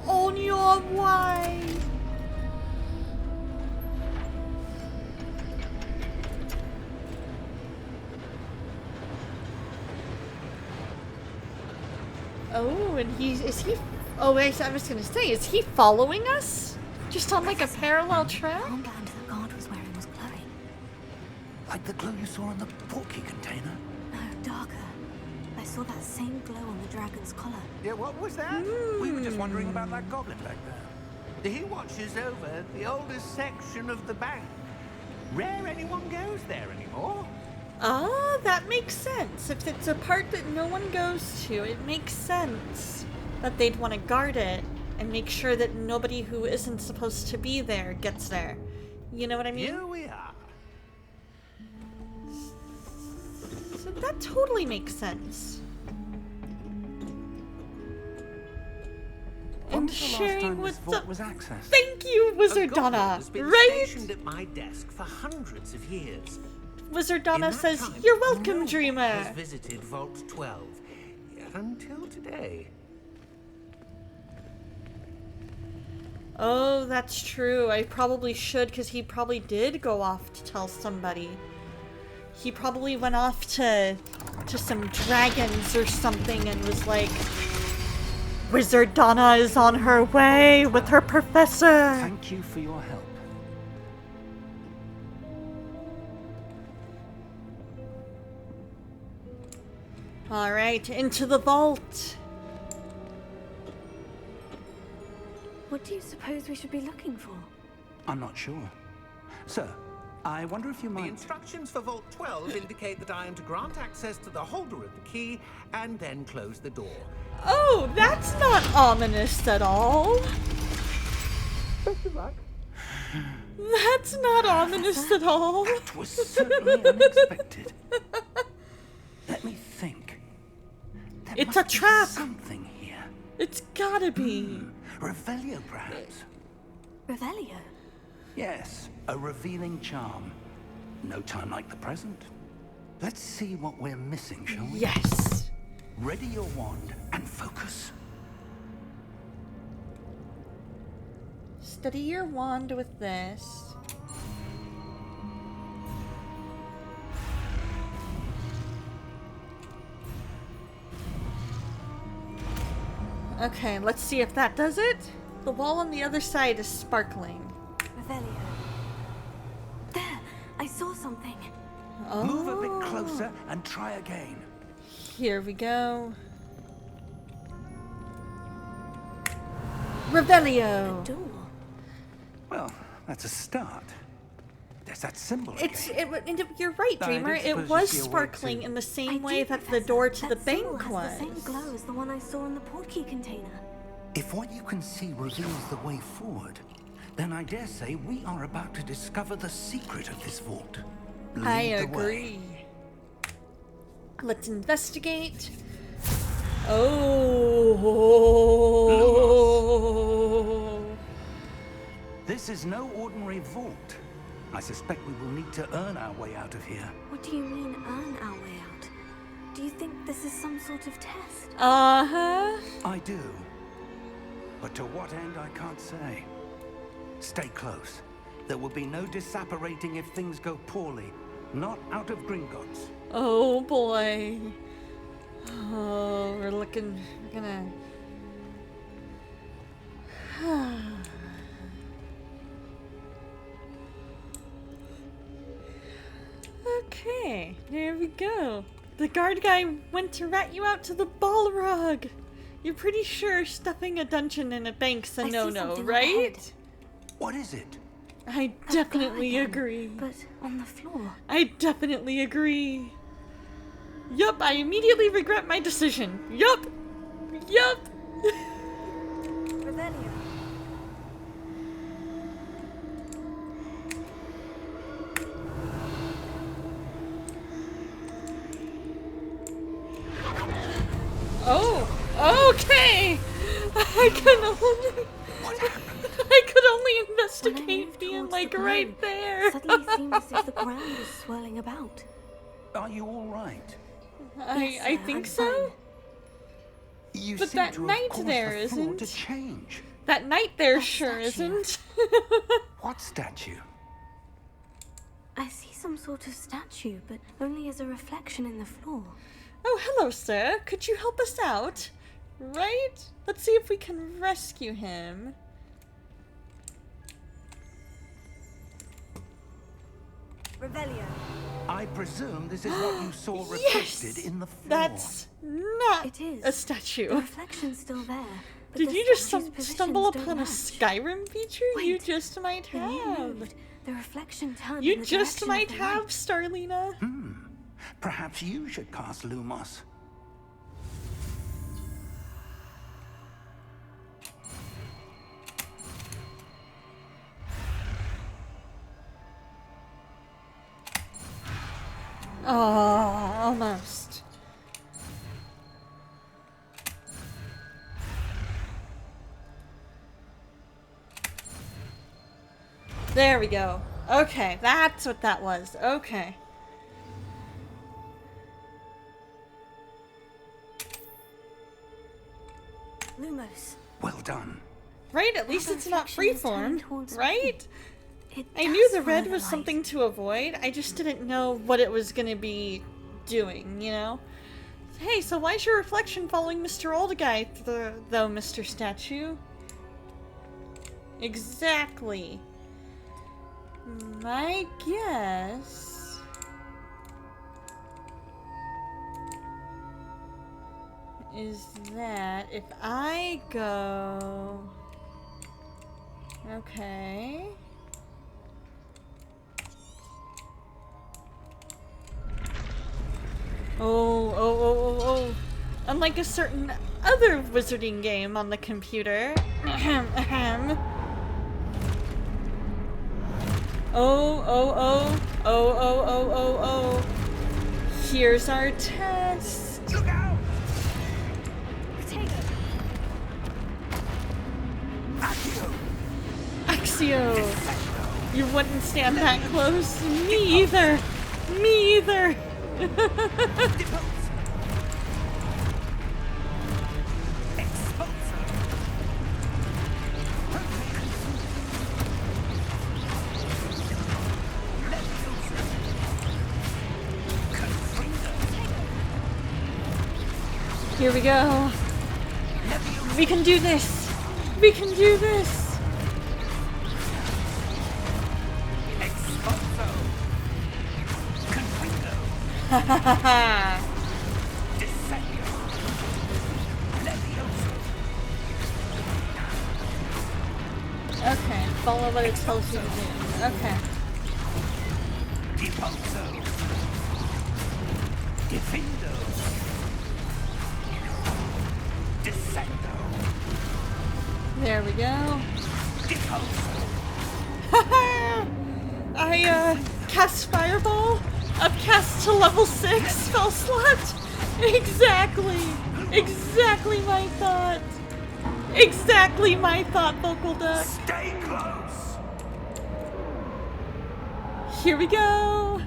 On your way. Oh, and is he? Oh, wait, I was gonna say, is he following us? Just on like a parallel track? The armband the guard was wearing was glowing. Like the glow you saw on the portkey container? No, darker. I saw that same glow on the dragon's collar. Yeah, what was that? We were just wondering about that goblin back there. He watches over the oldest section of the bank. Rare anyone goes there anymore. Ah, that makes sense. If it's a part that no one goes to, it makes sense that they'd want to guard it and make sure that nobody who isn't supposed to be there gets there. You know what I mean? Here we are. So that totally makes sense. When And was the last sharing time this what's vault up. was accessed? Thank you, Wizard A goblin Donna. has been Right? stationed at my desk for hundreds of years. Wizard In Donna that says, time, "You're no welcome, one Dreamer." has visited Vault 12 yet until today. Oh, that's true. I probably should, because he probably did go off to tell somebody. He probably went off to some dragons or something and was like, Wizard Donna is on her way with her professor. Thank you for your help. Alright, into the vault. What do you suppose we should be looking for? I'm not sure. Sir, I wonder if you The might... instructions for Vault 12 indicate that I am to grant access to the holder of the key and then close the door. Oh, that's not ominous at all. Best of luck. That's not ominous at all. That was certainly unexpected. Let me think. There It's must a be trap. something here. It's gotta be. Revelio, perhaps? Revelio? Yes, a revealing charm. No time like the present. Let's see what we're missing, shall we? Yes. Ready your wand and focus. Steady your wand with this. Okay, let's see if that does it. The wall on the other side is sparkling. Revelio. There! I saw something. Oh. Move a bit closer and try again. Here we go. Revelio. Door. Well, that's a start. There's that symbol You're right, I Dreamer. don't It suppose was you see a way sparkling to- in the I same do, way that the Professor. door to the That symbol bank has was. the same glow as the one I saw in the portkey container. If what you can see reveals the way forward, then I dare say we are about to discover the secret of this vault. I Lead the way. agree. Let's investigate. Oh. This is no ordinary vault. I suspect we will need to earn our way out of here. What do you mean, earn our way out? Do you think this is some sort of test? Uh-huh. I do. But to what end, I can't say. Stay close. There will be no disapparating if things go poorly. Not out of Gringotts. Oh boy. Oh, we're gonna... Okay, there we go. The guard guy went to rat you out to the Balrog. You're pretty sure stuffing a dungeon in a bank's a I see no-no, something right? ahead. What is it? I A definitely guardian, agree. But on the floor. I definitely agree. Yup, I immediately regret my decision. Yup! Yup! Revelio. Oh, okay! I could only When I investigate moved being towards like the right glow, there. Suddenly it seemed as if the ground was swirling about. Are you all right? I Yes, think I'm so. fine. You But seem that to have knight caused there the floor to isn't. change. That knight there That sure statue. isn't. What statue? I see some sort of statue, but only as a reflection in the floor. Oh, hello, sir. Could you help us out? Right? Let's see if we can rescue him. Revelio. I presume this is what you saw reflected Yes! in the floor. That's not It is. a The statue. reflection's still there. But Did the you just statue's positions stumble don't upon a match. Skyrim feature? You Wait. just might When you have. moved, the reflection turned You in the just direction might of the have, light. Starlina. Perhaps you should cast Lumos. Oh, almost. There we go. Okay, that's what that was. Okay. Lumos. Well done. Right? At least That it's not reflection is turning freeform, towards me. right? It I knew does the red follow was light. something to avoid. I just didn't know what it was gonna be doing, you know? Hey, so why's your reflection following Mr. Old Guy, though, Mr. Statue? Exactly. My guess... is that if I go... Okay... Oh. Unlike a certain other wizarding game on the computer. Oh. Here's our test. Look out! Take it. Axio. You wouldn't stand that close. Me either. Here we go. We can do this. Ha ha ha ha. Okay, follow what it tells you to do. Okay. There we go. I cast Fireball, upcast to level 6, spell slot. Exactly my thought, Vocal Duck. Stay close. Here we go.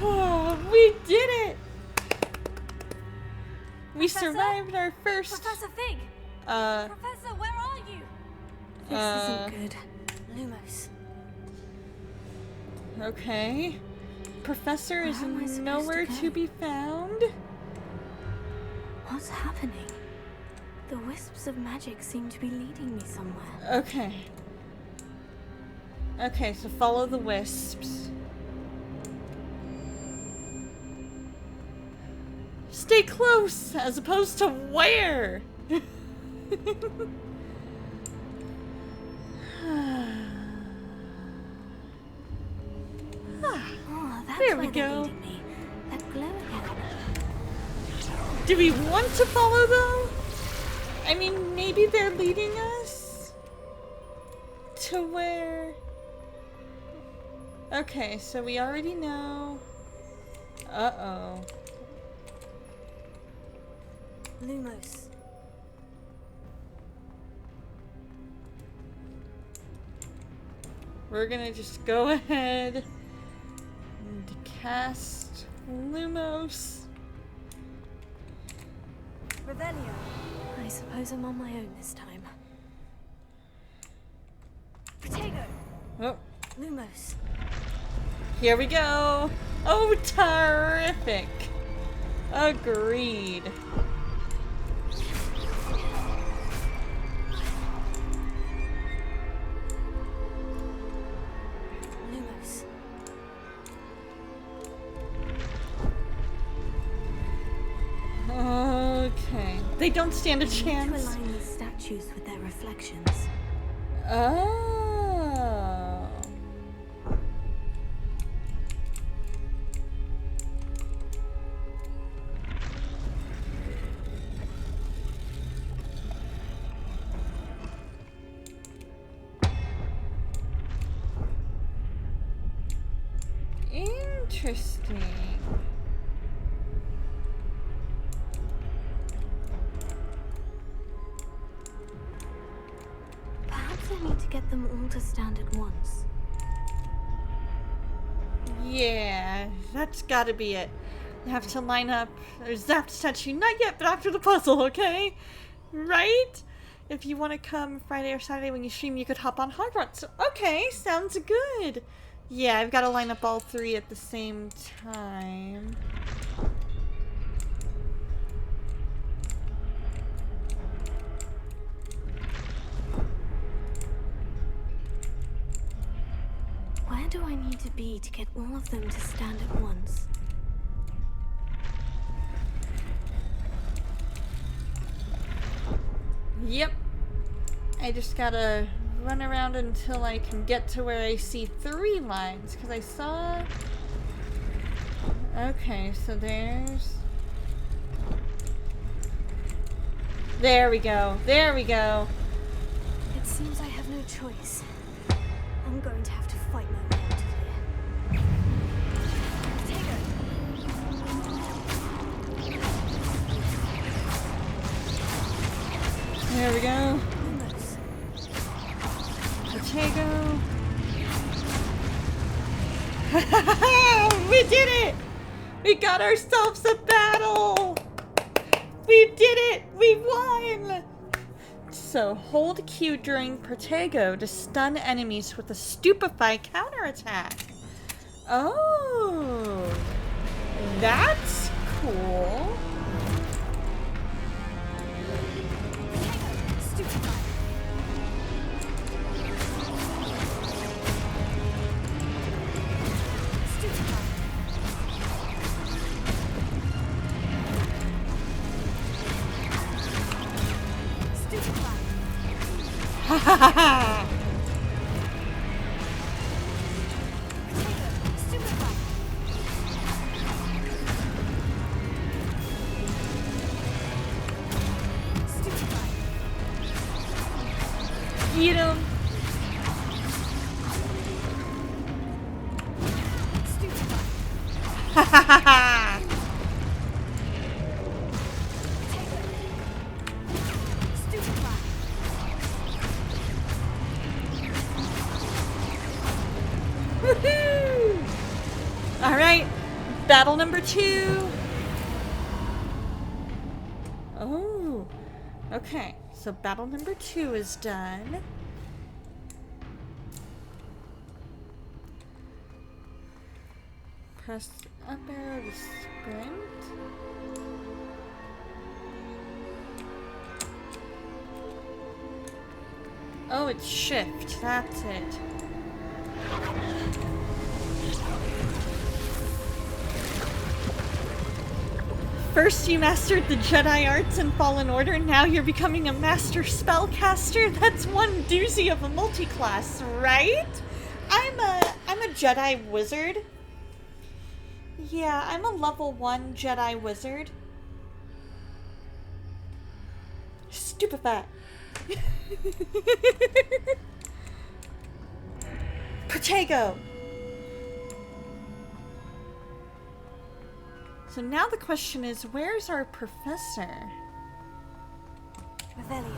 Oh, we did it. We Professor? survived our first. Professor Fig! Uh. Professor, where are you? This isn't good. Lumos. Okay. Professor is Where am I supposed nowhere to go? to be found. What's happening? The wisps of magic seem to be leading me somewhere. Okay. Okay, so follow the wisps. Stay close, as opposed to where? Oh, that's There we where they're go. leading me. That glow again. Do we want to follow though? I mean, maybe they're leading us to where? Okay, so we already know. Uh-oh. Lumos. We're gonna just go ahead and cast Lumos. Revelio. I suppose I'm on my own this time. Protego. Oh, Lumos. here we go. Oh, terrific. Agreed. Lumos. Okay. They don't stand a I need to chance. align these statues with their reflections. Oh. Interesting. Perhaps I need to get them all to stand at once. Yeah, that's gotta be it. I have to line up. There's that statue. Not yet, but after the puzzle, okay? Right? If you want to come Friday or Saturday when you stream, you could hop on Hogwarts. Okay, sounds good. Yeah, I've got to line up all three at the same time. Where do I need to be to get all of them to stand at once? Yep. I just gotta run around until I can get to where I see 3 lines, because I saw... Okay, so there's... There we go. There we go. It seems I have no choice. I'm going to have to fight my way out of here. There we go. Almost. Protego. We did it! We got ourselves a battle! We did it! We won! So hold Q during Protego to stun enemies with a Stupefy counterattack. Oh, that's cool. Ha ha ha ha! Eat him! Ha ha ha ha! Woohoo! Alright, battle number 2. Oh, okay, so battle number 2 is done. Press up arrow to sprint. Oh, it's shift, that's it. First you mastered the Jedi arts in Fallen Order, now you're becoming a master spellcaster? That's one doozy of a multi-class, right? I'm a Jedi wizard. Yeah, I'm a level 1 Jedi wizard. Stupefy. Protego! So now the question is, where's our professor? Revelio.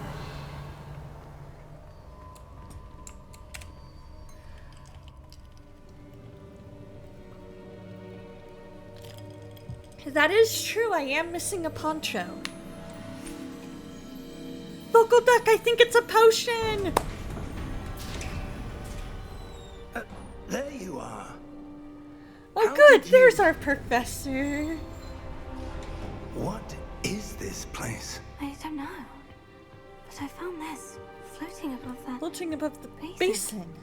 That is true, I am missing a poncho. Vocal duck, I think it's a potion! There you are. Oh How good, did you- there's our professor. What is this place? I don't know. But I found this floating above that. Floating above the Basin. basin.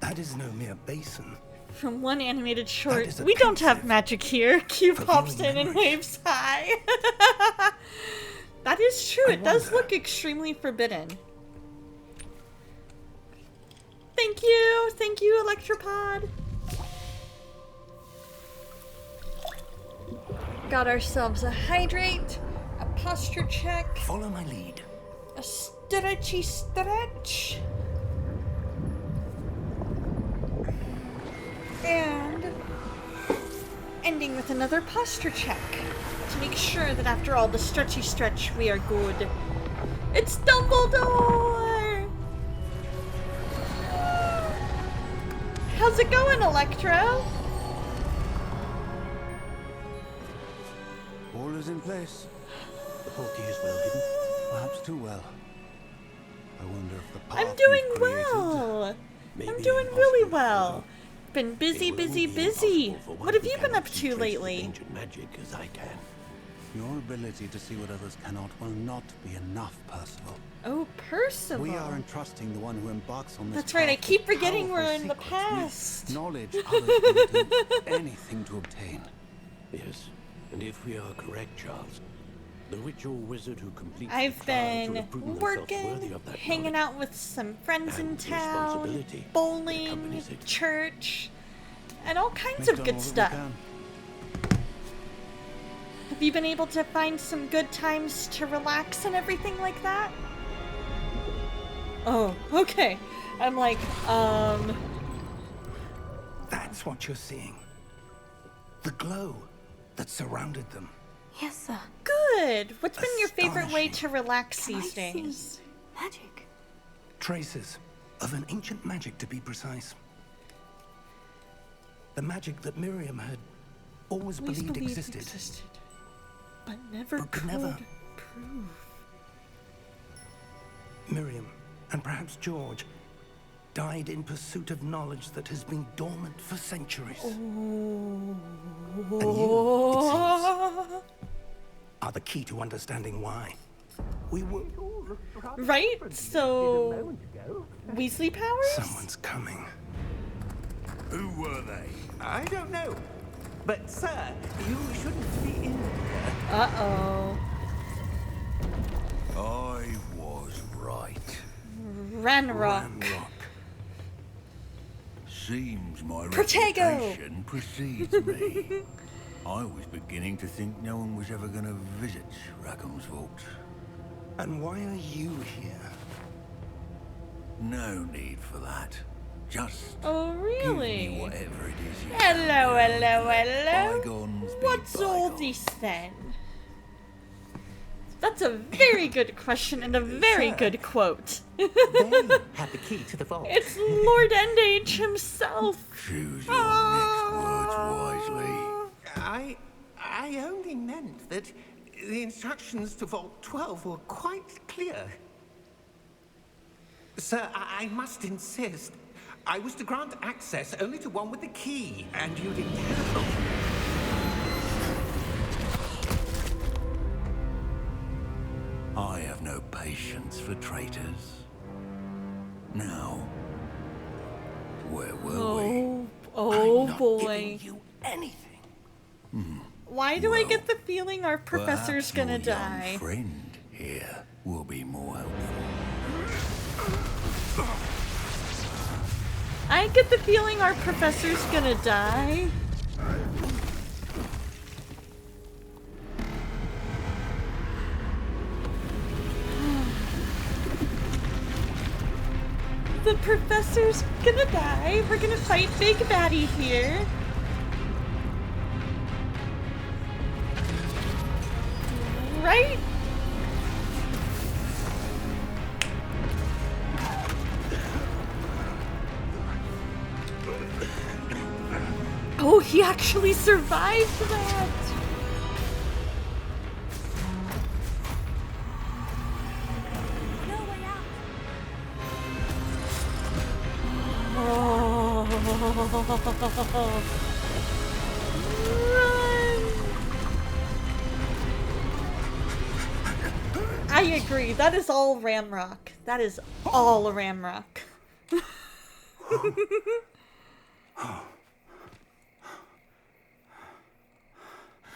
That is no mere basin. From one animated short. is a We don't have pensive magic here. Q for pops viewing in and memories. waves high. That is true, I it does wonder- look extremely forbidden. Thank you, Electropod. Got ourselves a hydrate, a posture check, Follow my lead. a stretchy stretch, and ending with another posture check to make sure that after all the stretchy stretch, we are good. It's Dumbledore! How's it going, Electro? All is in place. The portkey is well hidden. Perhaps too well. I wonder if the path I'm doing we've created well. Maybe I'm doing impossible really for well. her. Been busy, It will busy, be busy. impossible for one What have who you been cannot up see to traces of lately? ancient magic as I can. Your ability to see what others cannot will not be enough, Percival. Oh, Percival. We are entrusting the one who embarks on this That's right, I path keep with forgetting we're powerful in the secrets past. with knowledge others will do anything to obtain. Yes, and if we are correct, Charles, the witch or wizard who completes I've the trials will been have proven themselves worthy working, of that hanging knowledge. out with some friends in And town, responsibility bowling, accompanies it. church, and all kinds We've of done good all that we stuff. can. Have you been able to find some good times to relax and everything like that? Oh, okay. I'm like, That's what you're seeing. The glow that surrounded them. Yes, sir. good. What's been your favorite way Astonishing. to relax Can I these see days? magic? Traces of an ancient magic, to be precise. The magic that Miriam had always Always believed believed existed. but never But could could never. prove. Miriam, and perhaps George, died in pursuit of knowledge that has been dormant for centuries. Oh. And you, are the key to understanding why. We were... Right? So, Weasley powers? Someone's coming. Who were they? I don't know. But, sir, you shouldn't be in here. Uh-oh. I was right. Ranrock. Ranrock. Seems my Protego! reputation precedes me. I was beginning to think no one was ever going to visit Rackham's vault. And why are you here? No need for that. Just Oh, give really? me whatever it is you Hello, have. hello, hello. Bygones be What's all bygones. this then? That's a very good question and a very Sir. good quote. They have the key to the vault. It's Lord Endage himself. Choose your next words wisely. I only meant that the instructions to Vault 12 were quite clear. Sir, I must insist. I was to grant access only to one with the key, and you didn't have. I have no patience for traitors. Now, where were we? Oh I'm not boy. giving you anything. Why do I Well, get the feeling our professor's Perhaps gonna your young die? friend here will be more helpful. I get the feeling our professor's gonna die. The professor's gonna die. We're gonna fight Big Baddie here. Right? Oh, he actually survived that. No way out. Oh. Run. I agree. That is all Ramrock. That is all Ramrock.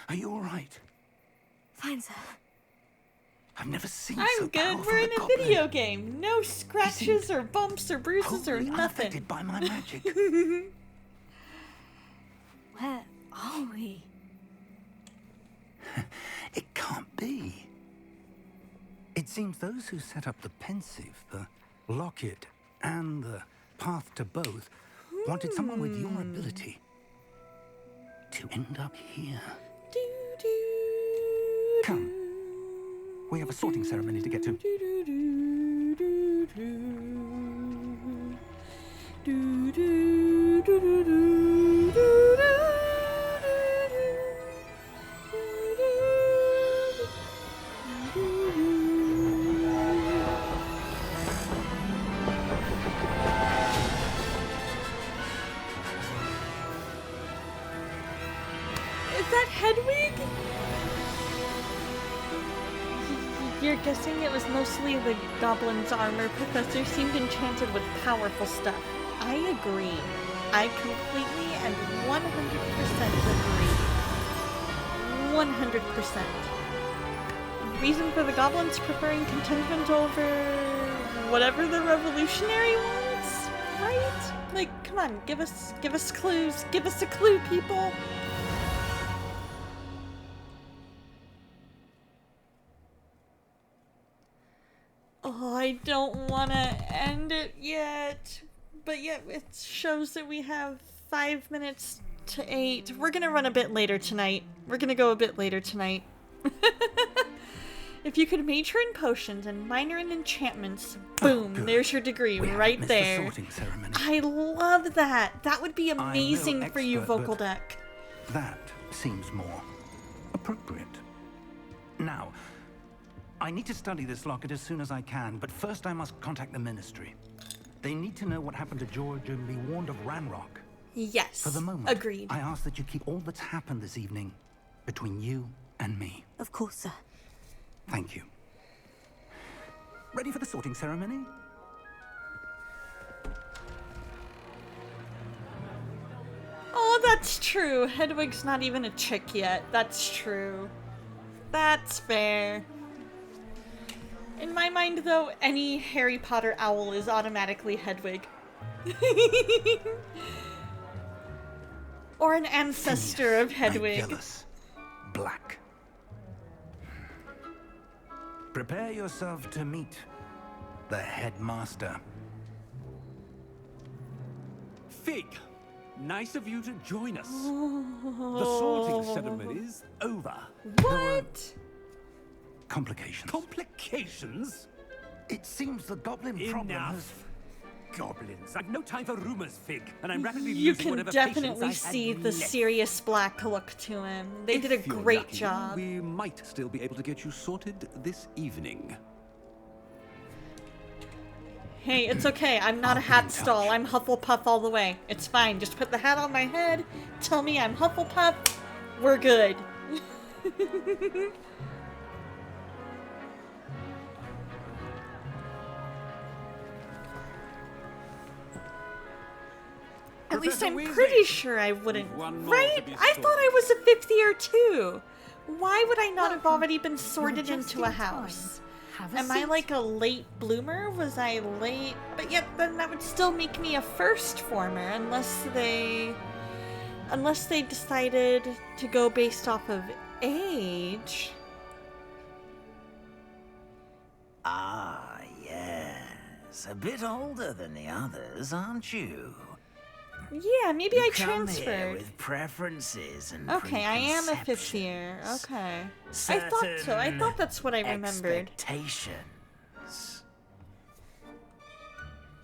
Are you all right? Fine, sir. I've never seen so I'm good. powerful We're in a goblin. video game. No scratches or bumps or bruises or Wholly nothing. unaffected by my magic. Where are we? It can't be. It seems those who set up the pensive, the locket, and the path to both wanted someone with your ability to end up here. Come. We have a sorting ceremony to get to. you're guessing it was mostly the goblin's armor. Professor seemed enchanted with powerful stuff. I agree. I completely and 100% agree. 100%. Reason for the goblins preferring contentment over whatever the revolutionary wants, right? Like, come on, give us clues. Give us a clue, people. Oh, I don't want to end it yet. But yet it shows that we have 5 minutes to 8. We're gonna run a bit later tonight. We're gonna go a bit later tonight. If you could major in potions and minor in enchantments, boom, there's your degree right there. The sorting ceremony. I love that. That would be I'm no amazing for you, expert, Vocal but Deck. That seems more appropriate. Now, I need to study this locket as soon as I can, but first I must contact the Ministry. They need to know what happened to George and be warned of Ranrock. Yes. For the moment, agreed. I ask that you keep all that's happened this evening between you and me. Of course, sir. Thank you. Ready for the sorting ceremony? Oh, that's true. Hedwig's not even a chick yet. That's true. That's fair. In my mind, though, any Harry Potter owl is automatically Hedwig. Or an ancestor of Hedwig. Jealous. Black. Prepare yourself to meet the headmaster. Fig, nice of you to join us. The sorting ceremony is over. What? Complications. Complications? It seems the goblin problem has... Enough. Goblins. I've no time for rumors, Fig, and I'm rapidly You losing can whatever definitely patience I see had the left. serious black look to him. They did a If you're great lucky, job. We might still be able to get you sorted this evening. Hey, it's okay. I'm not a hat stall. I'm Hufflepuff all the way. It's fine. Just put the hat on my head. Tell me I'm Hufflepuff. We're good. At least I'm pretty sure I wouldn't. Right? I thought I was a 5th year too. Why would I not have already been sorted into a house? Am I like a late bloomer? Was I late? But yet then that would still make me a first former unless they decided to go based off of age. Ah, yes. A bit older than the others, aren't you? Yeah, maybe You I come here transferred. with preferences and Okay, I am a 5th year. Okay. I thought so. I thought that's what I remembered. Expectations.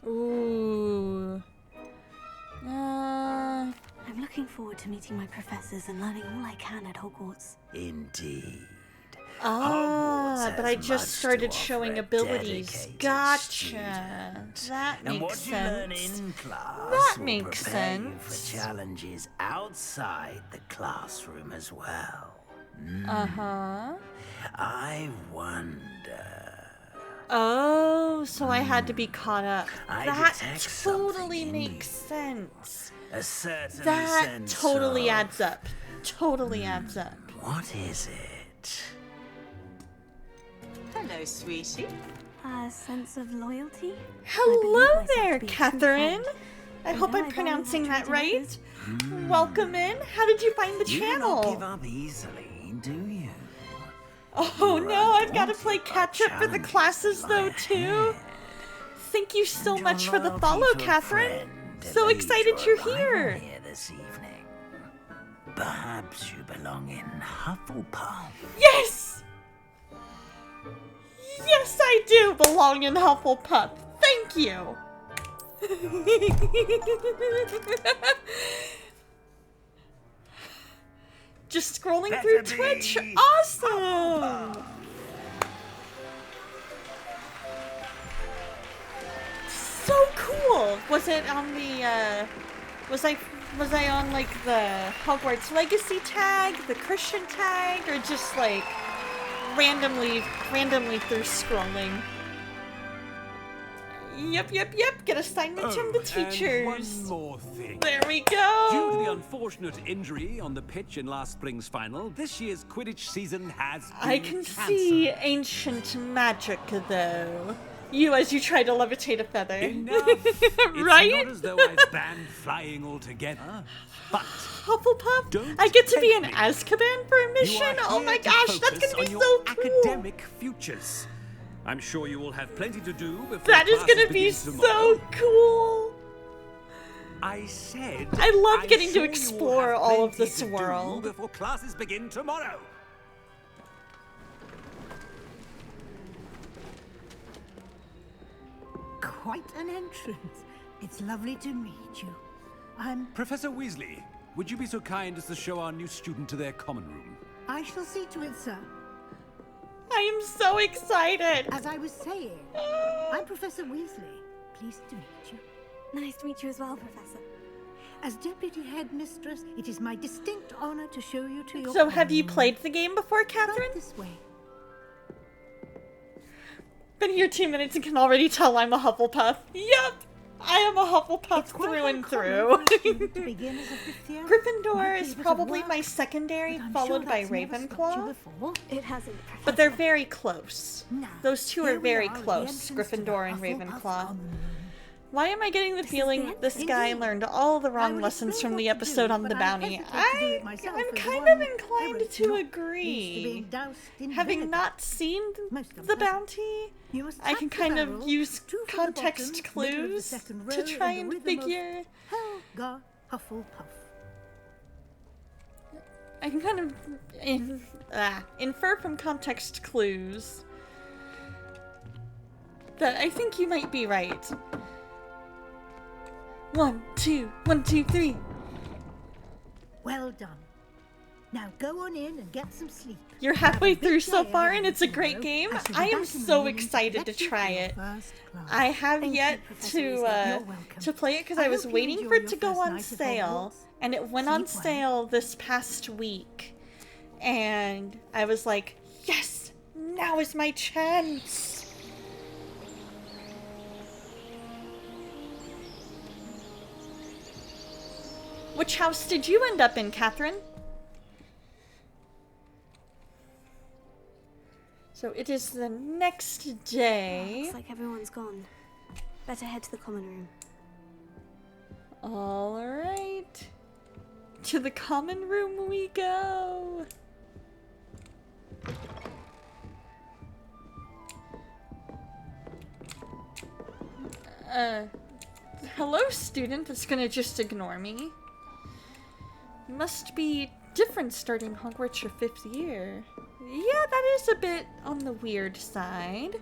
Ooh. I'm looking forward to meeting my professors and learning all I can at Hogwarts. Indeed. Ah, Hogwarts but I has just much started to showing offer a abilities. dedicated Gotcha. student. That And makes what you learn sense. in class That will makes prepare you sense. for challenges outside the classroom as well. Uh-huh. I wonder. Oh, so I had to be caught up. I That detect totally something in makes sense. A certain That sense totally of... adds up. Totally adds up. What is it? Hello, sweetie. A sense of loyalty? Hello there, Catherine. I And hope now I'm I value pronouncing what that treating right. Welcome in. How did you find the You do not channel? give up easily, do you? Oh no, I've got to play catch up for the classes though too. Thank you so much for the follow, Catherine. So excited you're here. Here this evening. Perhaps you belong in Hufflepuff. Yes! Yes, I do belong in Hufflepuff. Thank you. Just scrolling through Twitch. Awesome. So cool. Was it on the was I on like the Hogwarts Legacy tag, the Christian tag, or just like randomly through scrolling. Yep. Get assignments from the teachers. And one more thing. There we go. Due to the unfortunate injury on the pitch in last spring's final, this year's Quidditch season has been I can cancelled. see ancient magic, though. You as you try to levitate a feather. Enough. Right? It's not as though I've banned flying altogether, but Hufflepuff, don't I get to be in tempt me. Azkaban for a You mission? are Oh here my to gosh, that's focus gonna be on your so cool! academic futures. I'm sure you will have plenty to do before That is classes gonna be begin so tomorrow. cool! I said I love I'm getting to sure you will explore have all of plenty this to do world. before classes begin tomorrow. Quite an entrance. It's lovely to meet you. I'm... Professor Weasley, would you be so kind as to show our new student to their common room? I shall see to it, sir. I am so excited! As I was saying, I'm Professor Weasley. Pleased to meet you. Nice to meet you as well, Professor. As Deputy Headmistress, it is my distinct honor to show you to your So have you common room. played the game before, Catherine? Right this way. Been here 2 minutes and can already tell I'm a Hufflepuff. Yup! I am a Hufflepuff It's quite through and uncommon through. for a student to begin as a fifth year. Gryffindor Might be is a bit of probably work, my secondary, but I'm followed sure by that's never stopped you Ravenclaw. before. It hasn't, Professor. But they're very close. Now, Those two here are we very are at the close, entrance to the Gryffindor and Hufflepuff Ravenclaw. common room. Why am I getting the This is feeling the this end? guy Indeed. learned all the I wrong would lessons explain from the what to episode do, on the but I bounty? hesitate to do it myself, I'm as kind one of inclined errant to knot agree. used to being doused in Having vinegar. not seen Most the unpleasant. bounty, You must I tap can the kind of barrel, use 2 from the context bottom, middle of the clues second to row, try and and the rhythm of figure. Helga Hufflepuff. I can kind of infer from context clues that I think you might be right. 1, 2, 1, 2, 3. Well done. Now go on in and get some sleep. You're Have a halfway big through so day far ahead and of it's a you great tomorrow. game. I shall be I am back in the so morning to excited to collect you try for your it. first class. I have Thank you, yet Professor to Weasley. You're welcome. to play it because I I was hope you waiting enjoy for it your to go first on night at sale, Hogwarts. and it went on Sleep well. sale this past week, and I was like, yes, now is my chance. Which house did you end up in, Catherine? So it is the next day. Looks like everyone's gone. Better head to the common room. Alright. To the common room we go. Hello, student that's gonna just ignore me. Must be different starting Hogwarts your 5th year. Yeah, that is a bit on the weird side.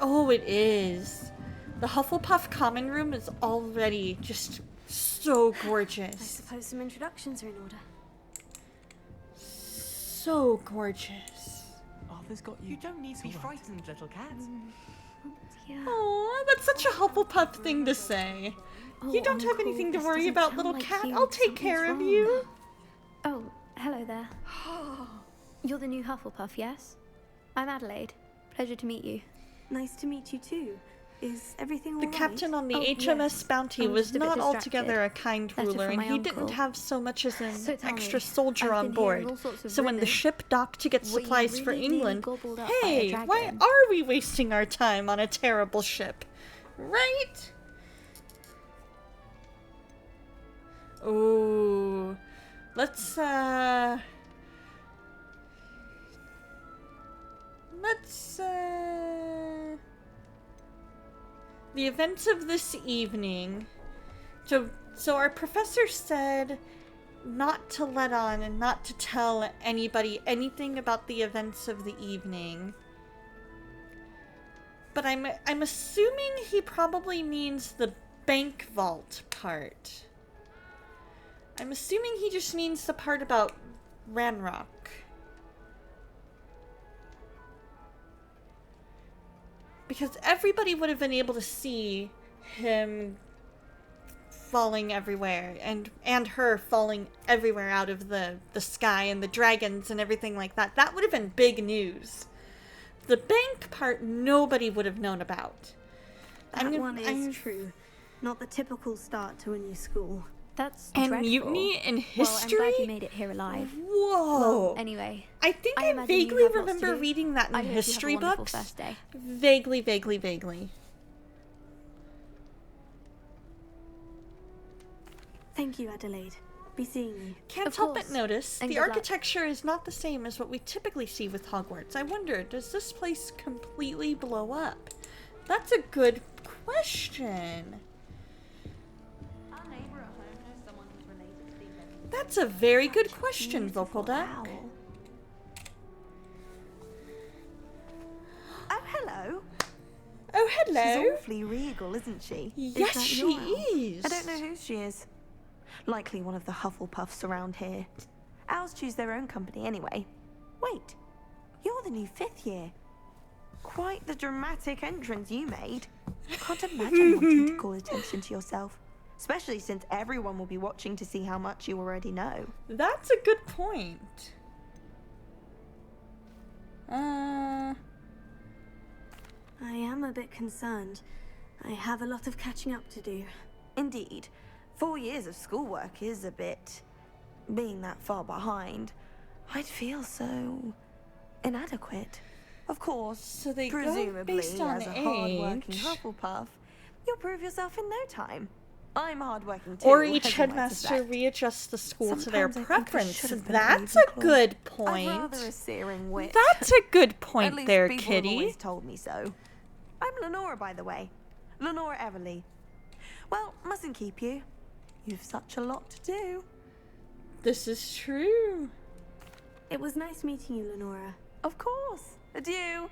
Oh, it is. The Hufflepuff common room is already just so I gorgeous. suppose some introductions are in order. So gorgeous. Arthur's got you. You don't need to be frightened, little cat. Yeah. Oh, that's such a Hufflepuff thing to say. You don't have anything to worry about, little cat. I'll take care of you. Oh, hello there. You're the new Hufflepuff, yes? I'm Adelaide. Pleasure to meet you. Nice to meet you too. Is everything all The right? captain on the Oh, HMS yes. Bounty I'm was just a bit not distracted. altogether a kind Letter ruler, from and my he didn't uncle. have so much as an So tell extra me, soldier I've on been board. hearing all sorts of So when the rumours. ship docked to get Were you supplies for really being England, gobbled up by a hey, why dragon? are we wasting our time on a terrible ship? Right? Ooh. Let's, the events of this evening. So our professor said not to let on and not to tell anybody anything about the events of the evening. But I'm assuming he probably means the bank vault part. I'm assuming he just means the part about Ranrock. Because everybody would have been able to see him falling everywhere, and her falling everywhere out of the sky, and the dragons and everything like that. That would have been big news. The bank part, nobody would have known about. That one is true. Not the typical start to a new school. That's and dreadful. Mutiny in history? Well, I'm glad you made it here alive. Whoa! Well, anyway, I think I vaguely remember reading that in history books. First day. Vaguely, vaguely, vaguely. Thank you, Adelaide. Be seeing you. Can't help but notice, the architecture is not the same as what we typically see with Hogwarts. I wonder, does this place completely blow up? That's a good question. That's a very good question, Vocal Duck. Oh, hello. Oh, hello. She's awfully regal, isn't she? Yes, she is. I don't know who she is. Likely one of the Hufflepuffs around here. Owls choose their own company anyway. Wait, you're the new 5th year. Quite the dramatic entrance you made. Can't imagine wanting to call attention to yourself. Especially since everyone will be watching to see how much you already know. That's a good point. I am a bit concerned. I have a lot of catching up to do. Indeed. 4 years of schoolwork is a bit... being that far behind. I'd feel so... inadequate. Of course, so they presumably, go based on as a hard-working age. Hufflepuff, you'll prove yourself in no time. I'm hardworking too. Or each as you might headmaster suspect. readjusts the school to their Sometimes I think I preference. should have been That's a a Ravenclaw. good I'd point. rather a searing wit. That's a good At point least there, people have kitty. always told me so. I'm Lenora, by the way. Lenora Everly. Well, mustn't keep you. You've such a lot to do. This is true. It was nice meeting you, Lenora. Of course. Adieu.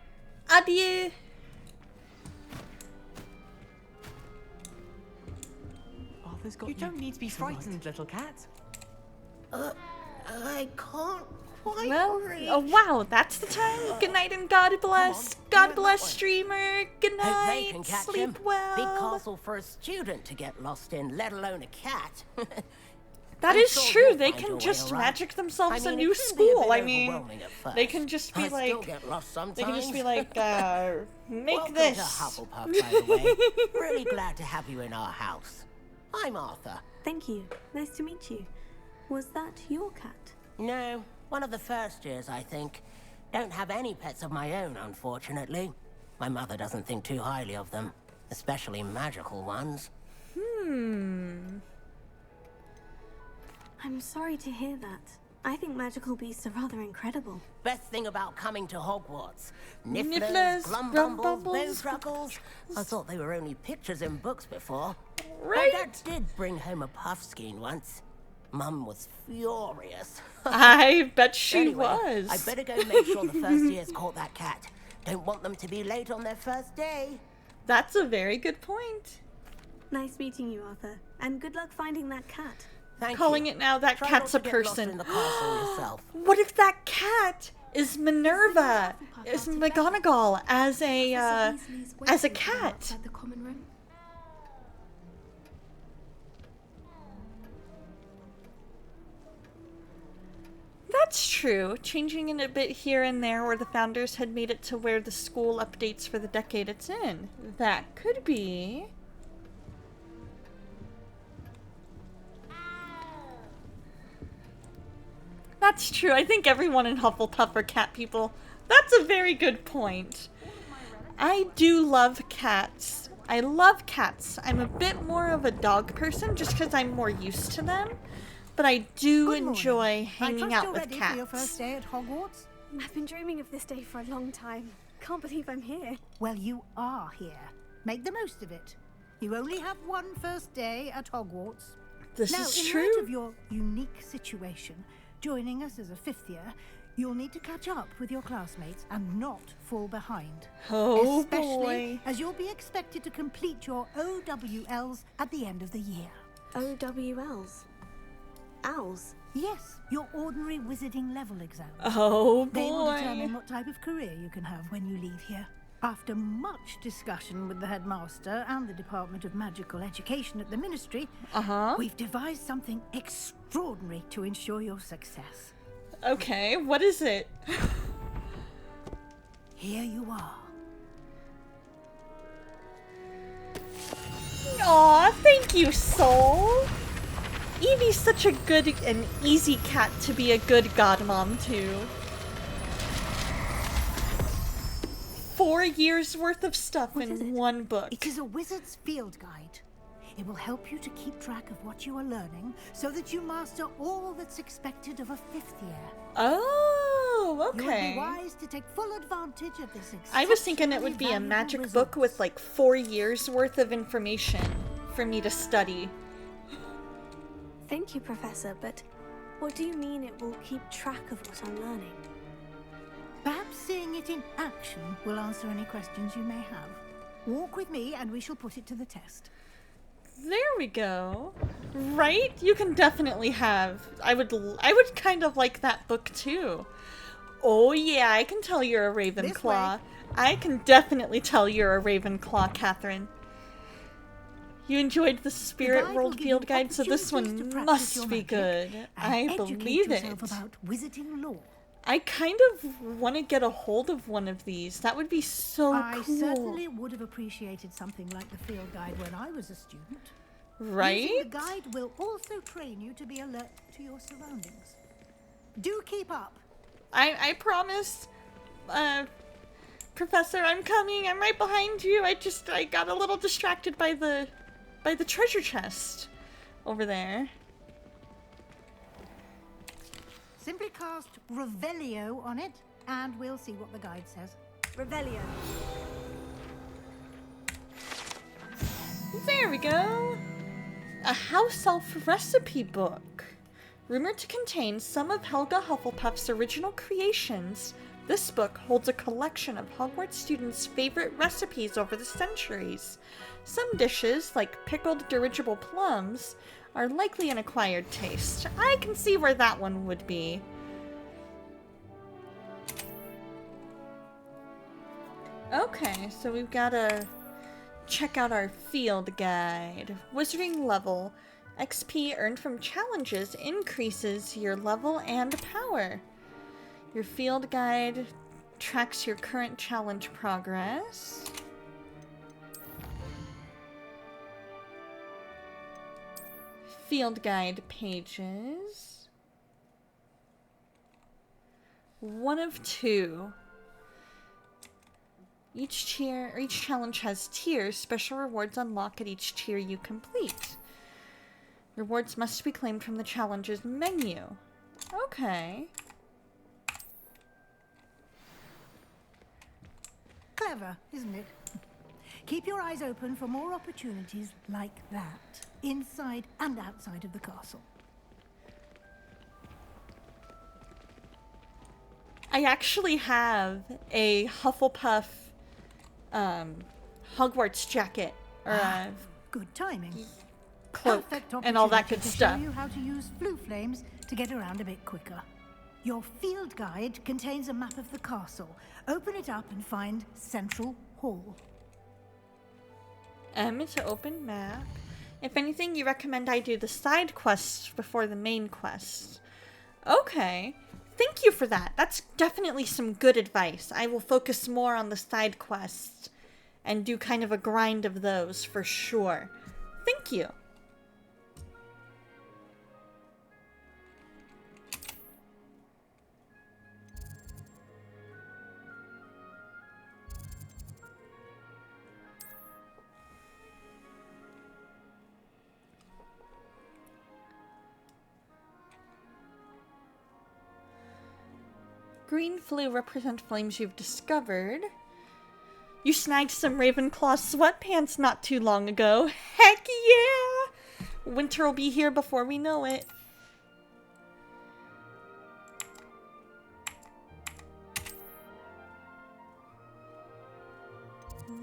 Adieu. You don't need to be frightened, little cat. I can't quite Well, reach. oh wow, that's the time. Good night and God bless. God bless, streamer. Good Hope they night. can catch Sleep him. well. Big castle for a student to get lost in, let alone a cat. That I'm is sure true. you'll They find your can way just around. magic themselves I mean, a new it can be a school. bit I mean, overwhelming at they first. can just be I still like, get lost they can just be sometimes. like, make Welcome this. to Hufflepuff, by the way. Really glad to have you in our house. I'm Arthur. Thank you. Nice to meet you. Was that your cat? No, one of the first years, I think. Don't have any pets of my own, unfortunately. My mother doesn't think too highly of them, especially magical ones. I'm sorry to hear that. I think magical beasts are rather incredible. Best thing about coming to Hogwarts. Nifflers, Nifflers, Glumbumbles, Grumbumbles. Bowtruckles. I thought they were only pictures in books before. Right. My dad did bring home a puffskein once. Mum was furious. I bet she Anyway, was. I better go make sure the first years caught that cat. Don't want them to be late on their first day. That's a very good point. Nice meeting you, Arthur. And good luck finding that cat. Thank Calling you. it now, that Try cat's not a to get lost person. in the castle yourself. What if that cat is Minerva? Is McGonagall as a cat? The common room. That's true. Changing it a bit here and there where the founders had made it to where the school updates for the decade it's in. That could be. That's true. I think everyone in Hufflepuff are cat people. That's a very good point. I do love cats. I love cats. I'm a bit more of a dog person just because I'm more used to them. But I do enjoy hanging out with For your cats. first day at Hogwarts? I've been dreaming of this day for a long time. Can't believe I'm here. Well, you are here. Make the most of it. You only have one first day at Hogwarts. This now, is in true. light of your unique situation, joining us as a 5th year, you'll need to catch up with your classmates and not fall behind. Oh, Especially boy. as you'll be expected to complete your OWLs at the end of the year. OWLs? Owls? Yes, your ordinary wizarding level exam. Oh, They will boy. determine what type of career you can have when you leave here. After much discussion with the headmaster and the Department of Magical Education at the Ministry, we've devised something extraordinary to ensure your success. Okay, what is it? Here you are. Aw, thank you, Soul. Evie's such a good and easy cat to be a good godmom to. 4 years worth of stuff in one book. It is a wizard's field guide. It will help you to keep track of what you are learning so that you master all that's expected of a 5th year. Oh, You would okay. be wise to take full advantage of this I was thinking it would be a magic book with like 4 years worth of information for me to study. Thank you, Professor, but what do you mean it will keep track of what I'm learning? Perhaps seeing it in action will answer any questions you may have. Walk with me and we shall put it to the test. There we go. Right? You can definitely have. I would kind of like that book too. Oh yeah, I can tell you're a Ravenclaw. I can definitely tell you're a Ravenclaw, Catherine. You enjoyed the Spirit World Field Guide, so this one must be good. I believe it. About wizarding lore. I kind of want to get a hold of one of these. That would be so cool. I certainly would have appreciated something like the field guide when I was a student. Right? Using the guide will also train you to be alert to your surroundings. Do keep up. I promise. Professor, I'm coming. I'm right behind you. I got a little distracted by the treasure chest over there. Simply cast Revelio on it, and we'll see what the guide says. Revelio. There we go. A house elf recipe book. Rumored to contain some of Helga Hufflepuff's original creations, this book holds a collection of Hogwarts students' favorite recipes over the centuries. Some dishes, like pickled dirigible plums, are likely an acquired taste. I can see where that one would be. Okay, so we've got to check out our field guide. Wizarding level. XP earned from challenges increases your level and power. Your field guide tracks your current challenge progress. Field guide pages. 1 of 2. Each challenge has tiers. Special rewards unlock at each tier you complete. Rewards must be claimed from the challenges menu. Okay. Clever, isn't it? Keep your eyes open for more opportunities like that, inside and outside of the castle. I actually have a Hufflepuff Hogwarts jacket or a good timing. Cloak and all that good to stuff. Show you how to use flue flames to get around a bit quicker. Your field guide contains a map of the castle. Open it up and find Central Hall. M to open map. If anything, you recommend I do the side quests before the main quest. Okay. Thank you for that. That's definitely some good advice. I will focus more on the side quests and do kind of a grind of those for sure. Thank you. Green flue represent flames you've discovered. You snagged some Ravenclaw sweatpants not too long ago. Heck yeah! Winter will be here before we know it.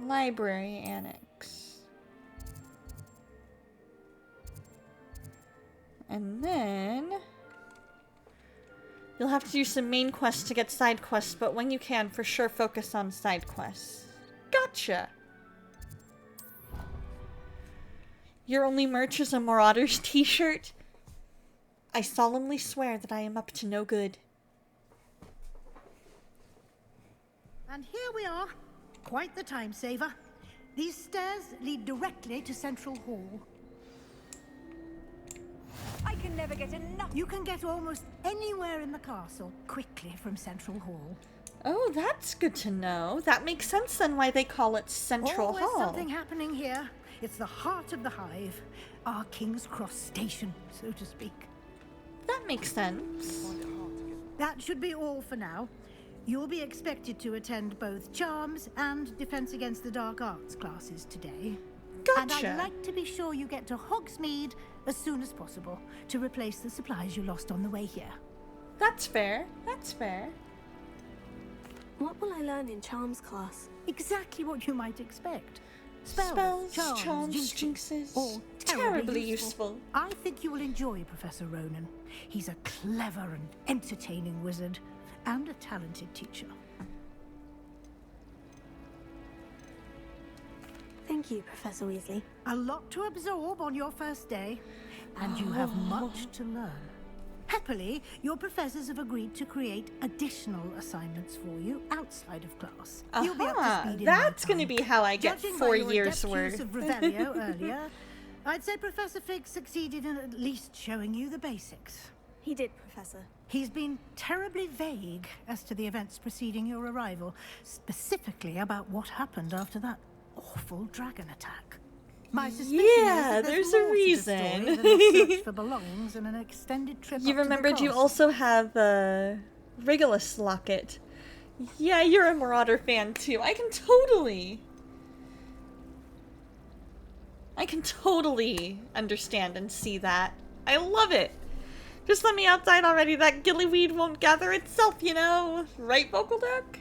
Library Annex. And then you'll have to do some main quests to get side quests, but when you can, for sure focus on side quests. Gotcha. Your only merch is a Marauders t-shirt? I solemnly swear that I am up to no good. And here we are. Quite the time saver. These stairs lead directly to Central Hall. I can never get enough. You can get almost anywhere in the castle quickly from Central Hall. Oh, that's good to know. That makes sense then why they call it Central Always Hall. something happening here. It's the heart of the hive. Our King's Cross station, so to speak. That makes sense. That should be all for now. You'll be expected to attend both Charms and Defense Against the Dark Arts classes today. Gotcha. And I'd like to be sure you get to Hogsmeade as soon as possible to replace the supplies you lost on the way here. That's fair. That's fair. What will I learn in Charms class? Exactly what you might expect. Spells, charms, jinxes. All terribly useful. I think you will enjoy Professor Ronan. He's a clever and entertaining wizard, and a talented teacher. Thank you, Professor Weasley. A lot to absorb on your first day, and you have much to learn. Happily, your professors have agreed to create additional assignments for you outside of class. You'll be up to speed in That's no going to time. be how I get Judging 4 by your years adept worth. use of Revelio earlier, I'd say Professor Fig succeeded in at least showing you the basics. He did, Professor. He's been terribly vague as to the events preceding your arrival, specifically about what happened after that awful dragon attack. My suspicion is that there's more a to the reason. story than a search for belongings and an extended trip You up to the remembered you castle. also have a Regulus locket. Yeah, you're a Marauder fan too. I can totally understand and see that. I love it. Just let me outside already. That gillyweed won't gather itself, you know. Right, Vocal Duck?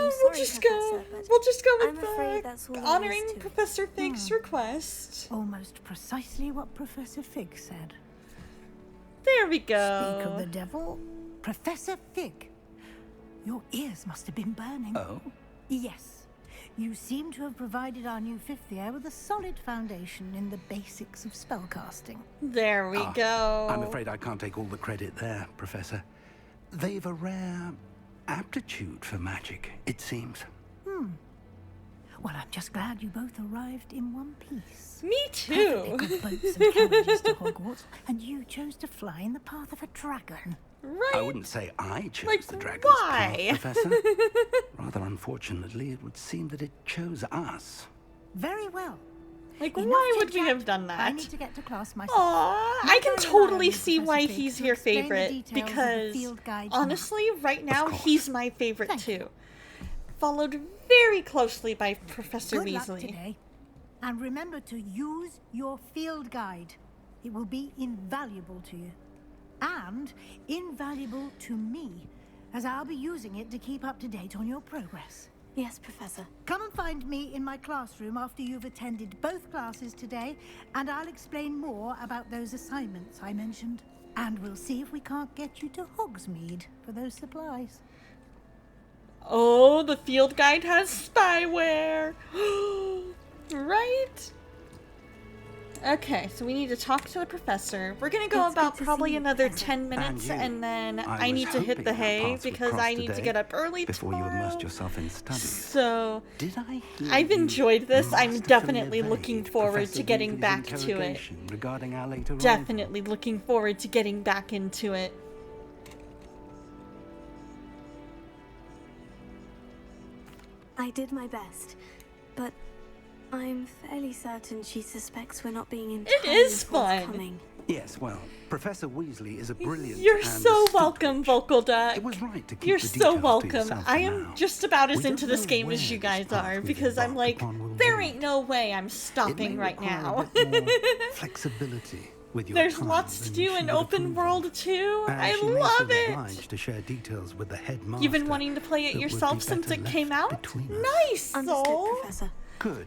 We'll just go I'm with afraid that's all there is honoring to it. Professor Fig's request. Almost precisely what Professor Fig said. There we go. Speak of the devil, Professor Fig. Your ears must have been burning. Oh? Yes. You seem to have provided our new fifth year with a solid foundation in the basics of spellcasting. There we go. I'm afraid I can't take all the credit there, Professor. They've a rare aptitude for magic, it seems. Well, I'm just glad you both arrived in one piece. Me too. Perfectly good boats and carriages to Hogwarts, and you chose to fly in the path of a dragon. Right. I wouldn't say I chose Like, the dragon's why? path, Professor. Rather unfortunately, it would seem that it chose us. Very well. Like, Enough why would we chit-chat. have done that? I need to get to class myself. Aww, I Might can rely totally on you, see Professor why Fig, he's to your explain the favorite, details of the because field guides honestly, right now, course. he's my favorite too. Followed very closely by Professor Good luck Weasley. today. And remember to use your field guide. It will be invaluable to you. And invaluable to me, as I'll be using it to keep up to date on your progress. Yes, Professor. Come and find me in my classroom after you've attended both classes today, and I'll explain more about those assignments I mentioned. And we'll see if we can't get you to Hogsmeade for those supplies. Oh, the field guide has spyware. Right? Okay, so we need to talk to the professor. We're gonna go It's about good to probably see you, another Professor. 10 minutes, you. and then I I need was to hit the hoping our hay paths would because cross I need to today get up early before tomorrow. you immersed yourself in studies. So, Did I hear I've you enjoyed this. I'm masterfully definitely evade looking forward Professor to getting Weasley's back to it. interrogation regarding our late arrival? Definitely looking forward to getting back into it. I did my best, but I'm fairly certain she suspects we're not being entirely is fun. forthcoming. Yes, well, Professor Weasley is a brilliant You're and so astute welcome, witch. Vocal Duck. It was right to keep You're the so details to welcome. yourself for I am now. just about as We don't into this know game where as you this guys path are, we've because I'm embarked like, upon will there lead. ain't no way I'm It stopping may right require now. a bit more flexibility with your There's time lots to than do she in would open approve world of. too. I She may love feel it. obliged to share details with the headmaster. You've been wanting to play it that would be yourself since better it left came out? between us. Nice, Understood, Soul. Professor. Good.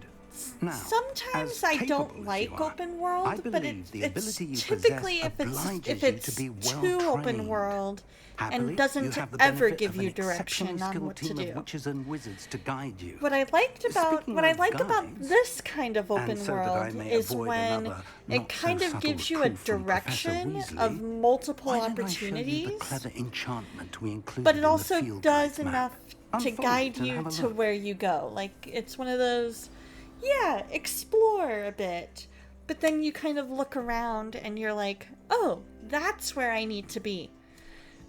Now, Sometimes as I capable don't as like you are, open world, I but believe the it's ability you typically possess if obliges you it's to be too open well-trained. world Happily, and you doesn't have the ever benefit give of an you exceptionally direction on skilled what to team of do. witches and wizards to guide you. What I liked about Speaking what I of like about guides, this kind of open and so that I world may is avoid when another it not kind so of subtle gives you a reproof from Professor direction Weasley, of multiple why don't I show you the opportunities, clever enchantment we included but it in the also field does guides map? enough to Unfold guide it and you have a to look. where you go. Like, it's one of those, yeah, explore a bit, but then you kind of look around and you're like, oh, that's where I need to be.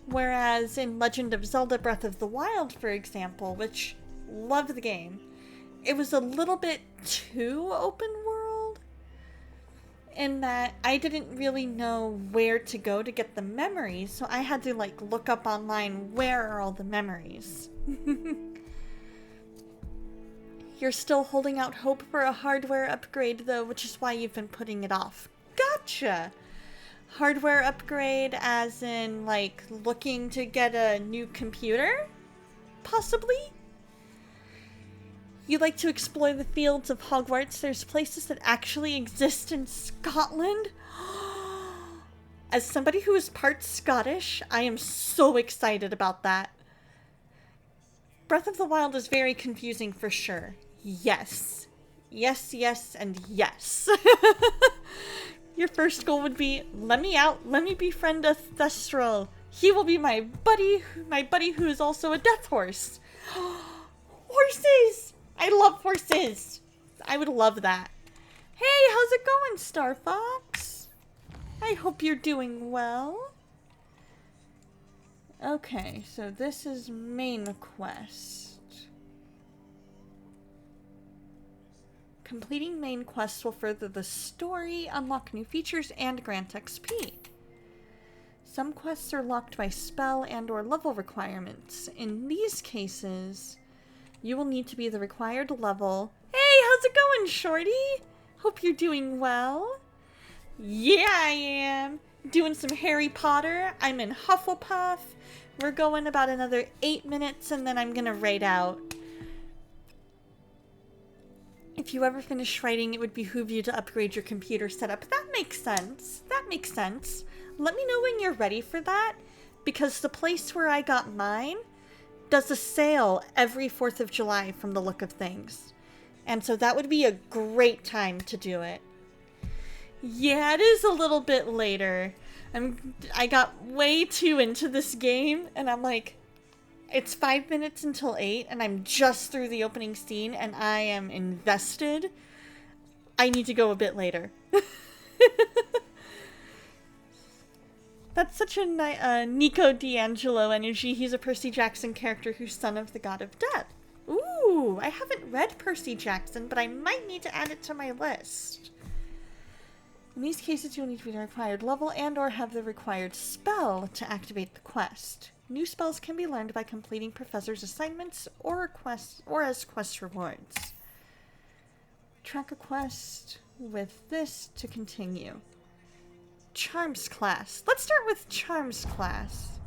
Whereas in Legend of Zelda Breath of the Wild, for example, which love the game, it was a little bit too open world in that I didn't really know where to go to get the memories, so I had to like look up online, where are all the memories? You're still holding out hope for a hardware upgrade though, which is why you've been putting it off. Gotcha! Hardware upgrade as in like looking to get a new computer? Possibly? You like to explore the fields of Hogwarts. There's places that actually exist in Scotland. As somebody who is part Scottish, I am so excited about that. Breath of the Wild is very confusing for sure. Yes. Yes, yes, and yes. Your first goal would be, let me out, let me befriend a Thestral. He will be my buddy who is also a death horse. Horses! I love horses. I would love that. Hey, how's it going, Star Fox? I hope you're doing well. Okay, so this is main quest. Completing main quests will further the story, unlock new features, and grant XP. Some quests are locked by spell and or level requirements. In these cases, you will need to be the required level. Hey, how's it going, Shorty? Hope you're doing well. Yeah, I am. Doing some Harry Potter. I'm in Hufflepuff. We're going about another 8 minutes and then I'm gonna raid out. If you ever finish writing, it would behoove you to upgrade your computer setup. That makes sense. That makes sense. Let me know when you're ready for that, because the place where I got mine does a sale every 4th of July from the look of things. And so that would be a great time to do it. Yeah, it is a little bit later. I got way too into this game, and I'm like, it's 5 minutes until 8, and I'm just through the opening scene, and I am invested. I need to go a bit later. That's such a Nico D'Angelo energy. He's a Percy Jackson character who's son of the god of death. Ooh, I haven't read Percy Jackson, but I might need to add it to my list. In these cases, you'll need to be the required level and or have the required spell to activate the quest. New spells can be learned by completing professors' assignments or as quest rewards. Track a quest with this to continue. Charms class. Let's start with Charms class.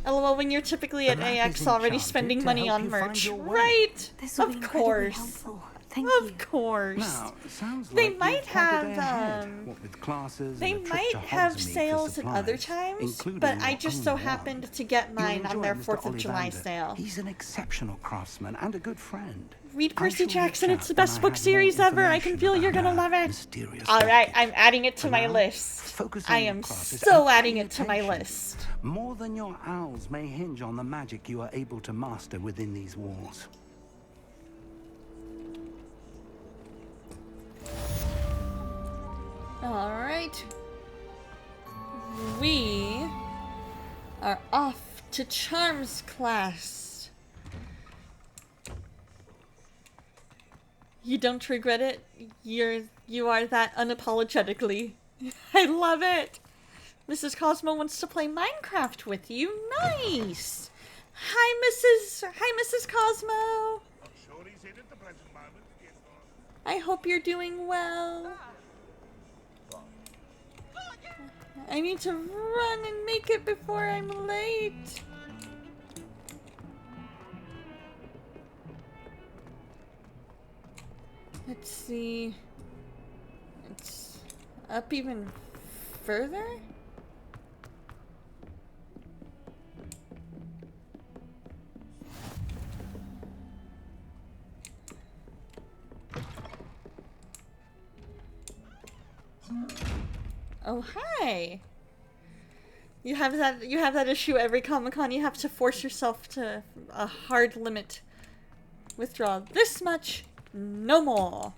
LOL, when you're typically at AX already spending money on merch. Right! This will be incredibly helpful. Thank you. Of course. Now, sounds They like might you've quite a have day ahead, what with classes they and a trip might to have Hogsmeade for sales at other supplies, times, including but I your just own so wand. happened to get You'll mine on enjoy their Mr. 4th of July Ollivander. sale. He's an exceptional craftsman and a good friend. Read Percy shall Jackson, reach it's the out when best I book have series more ever. I can information feel you're about gonna our love it. mysterious Alright, locket. I'm adding it to For my now, list. focus I on your am classes so and adding pay it to my attention. list. More than your owls may hinge on the magic you are able to master within these walls. Alright. We are off to Charms class. You don't regret it? You are that unapologetically. I love it. Mrs. Cosmo wants to play Minecraft with you. Nice. Hi Mrs. Cosmo. I hope you're doing well. I need to run and make it before I'm late. Let's see. It's up even further? Oh, hi. You have that issue every Comic-Con. You have to force yourself to a hard limit. Withdraw this much, no more.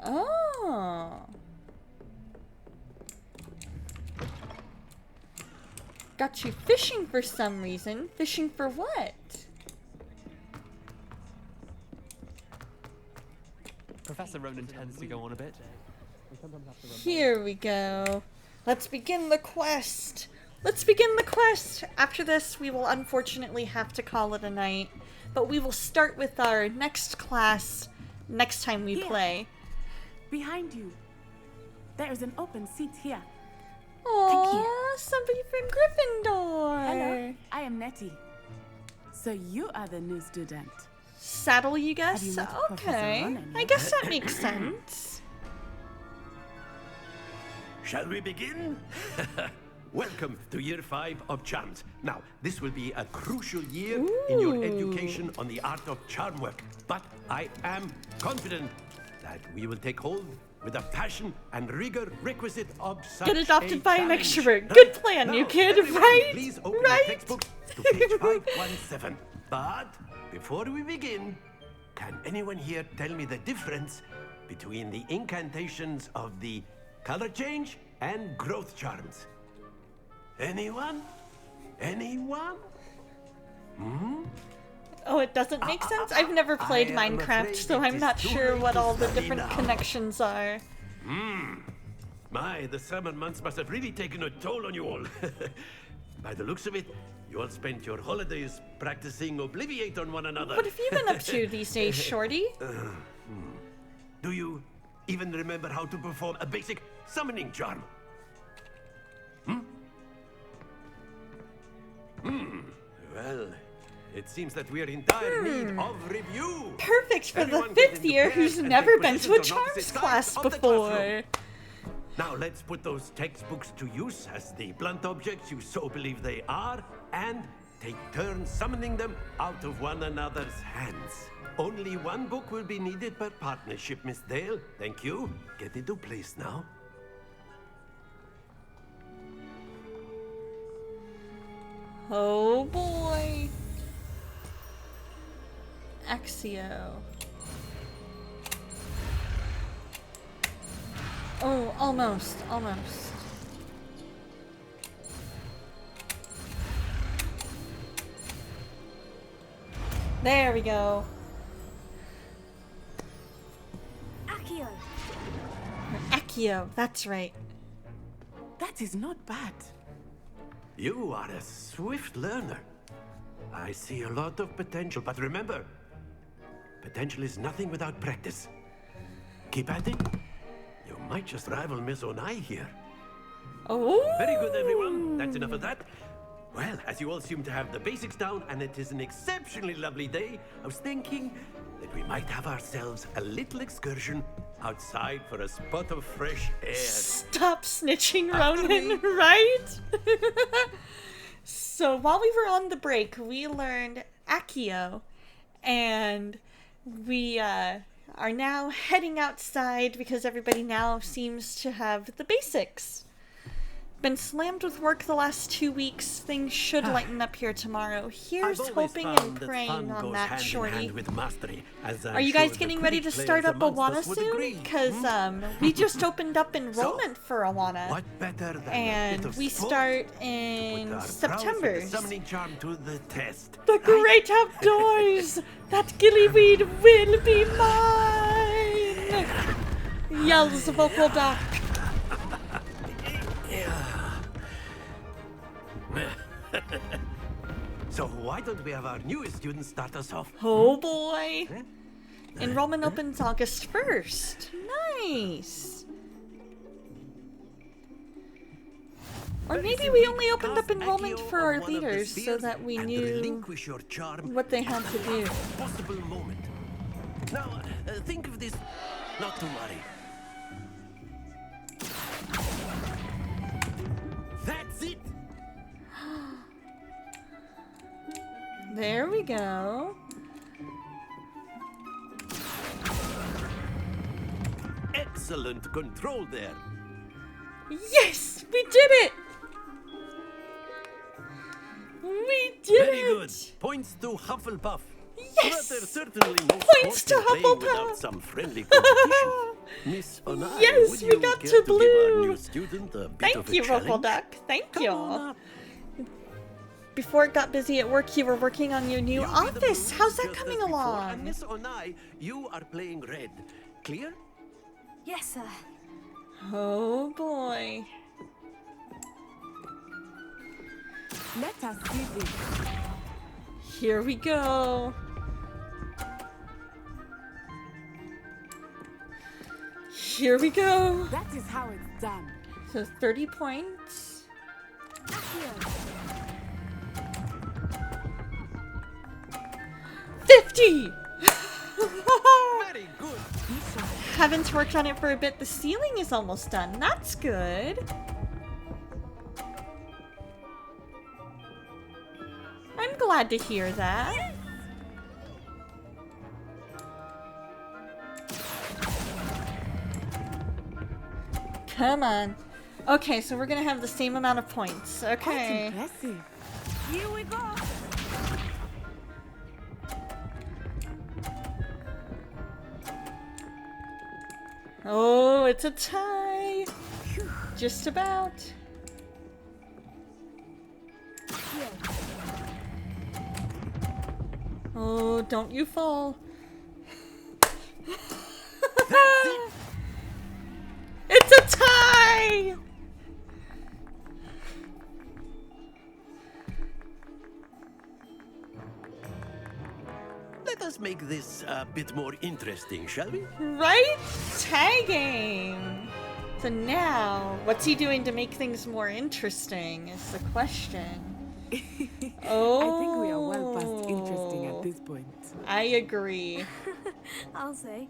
Oh. Got you fishing for some reason. Fishing for what? Professor Ronan tends to go on a bit. Here we go. Let's begin the quest. Let's begin the quest. After this, we will unfortunately have to call it a night. But we will start with our next class next time we play. Behind you. There is an open seat here. Aww, somebody from Gryffindor. Hello, I am Nettie. So you are the new student. Saddle, you guess? Have you met Professor Okay. Ronan I yet? guess that makes sense. Shall we begin? Welcome to Year 5 of Charms. Now, this will be a crucial year in your education on the art of charm work. But I am confident that we will take hold with the passion and rigor requisite of such Get adopted by an challenge. extrovert. Good plan, you Now, kid, everyone, right? Please open Right? your textbooks to page 517. But before we begin, can anyone here tell me the difference between the incantations of the color change and growth charms? Anyone? Anyone? Hmm? Oh, it doesn't make sense? I've never played I am Minecraft, afraid so it I'm is not too sure late what to all the study different now. connections are. My, the summer months must have really taken a toll on you all. By the looks of it, you all spent your holidays practicing Obliviate on one another. What have you been up to these days, Shorty? Do you even remember how to perform a basic summoning charm? Well, it seems that we are in dire need of review. Perfect for Everyone the get 5th into year pairs who's and never take been to a positions on opposite charms sides class of the before. classroom. Now let's put those textbooks to use as the blunt objects you so believe they are, and take turns summoning them out of one another's hands. Only one book will be needed per partnership, Miss Dale. Thank you. Get into place now. Oh boy. Axio. Oh, almost, almost. There we go. Accio. Accio, that's right. That is not bad. You are a swift learner. I see a lot of potential, but remember, potential is nothing without practice. Keep at it. You might just rival Miss Onai here. Oh! Very good, everyone. That's enough of that. Well, as you all seem to have the basics down, and it is an exceptionally lovely day, I was thinking that we might have ourselves a little excursion outside for a spot of fresh air. Stop snitching, Ronan, right? So while we were on the break, we learned Accio, and we are now heading outside because everybody now seems to have the basics. Been slammed with work the last 2 weeks. Things should lighten up here tomorrow. Here's I've always hoping found and that praying fun on goes that, hand in Shorty. hand with mastery, as I'm Are you guys sure getting the ready to Quidditch start players up amongst Awana us would soon? agree. Because we just opened up enrollment for Awana. What better than a And bit of we sport start to put in our prowess September. with the summoning charm to the test? The great outdoors! That gillyweed will be mine! Yells vocal duck. So why don't we have our newest student start us off? Oh boy! Enrollment opens August 1st. Nice! Or maybe we only opened up enrollment for our leaders so that we knew what they had to do. Possible moment. Now, think of this. Not to worry. That's it. There we go. Excellent control there. Yes, we did it. We did Very it. good. Points to Hufflepuff. Yes. But there's certainly no Points to sport in playing without Hufflepuff. some friendly competition. Miss Onai, Yes, would we you got care to give our blue. new student a bit Thank of a you, Vocal challenge? Duck. Thank Come on you. up. Before it got busy at work, you were working on your new You be the office. blue, How's that just coming as before, along? And Miss Onai, you are playing red. Clear? Yes, sir. Oh boy. Let us see this. Here we go. Here we go. That is how it's done. So 30 points. 50! Very good. Haven't worked on it for a bit. The ceiling is almost done. That's good. I'm glad to hear that. Come on. Okay, so we're gonna have the same amount of points. Okay. That's impressive. Here we go. Oh, it's a tie. Just about. Oh, don't you fall. It's a tie! Let us make this a bit more interesting, shall we? Right? Tagging! So now, what's he doing to make things more interesting is the question. Oh. I think we are well past interesting at this point. I agree. I'll say.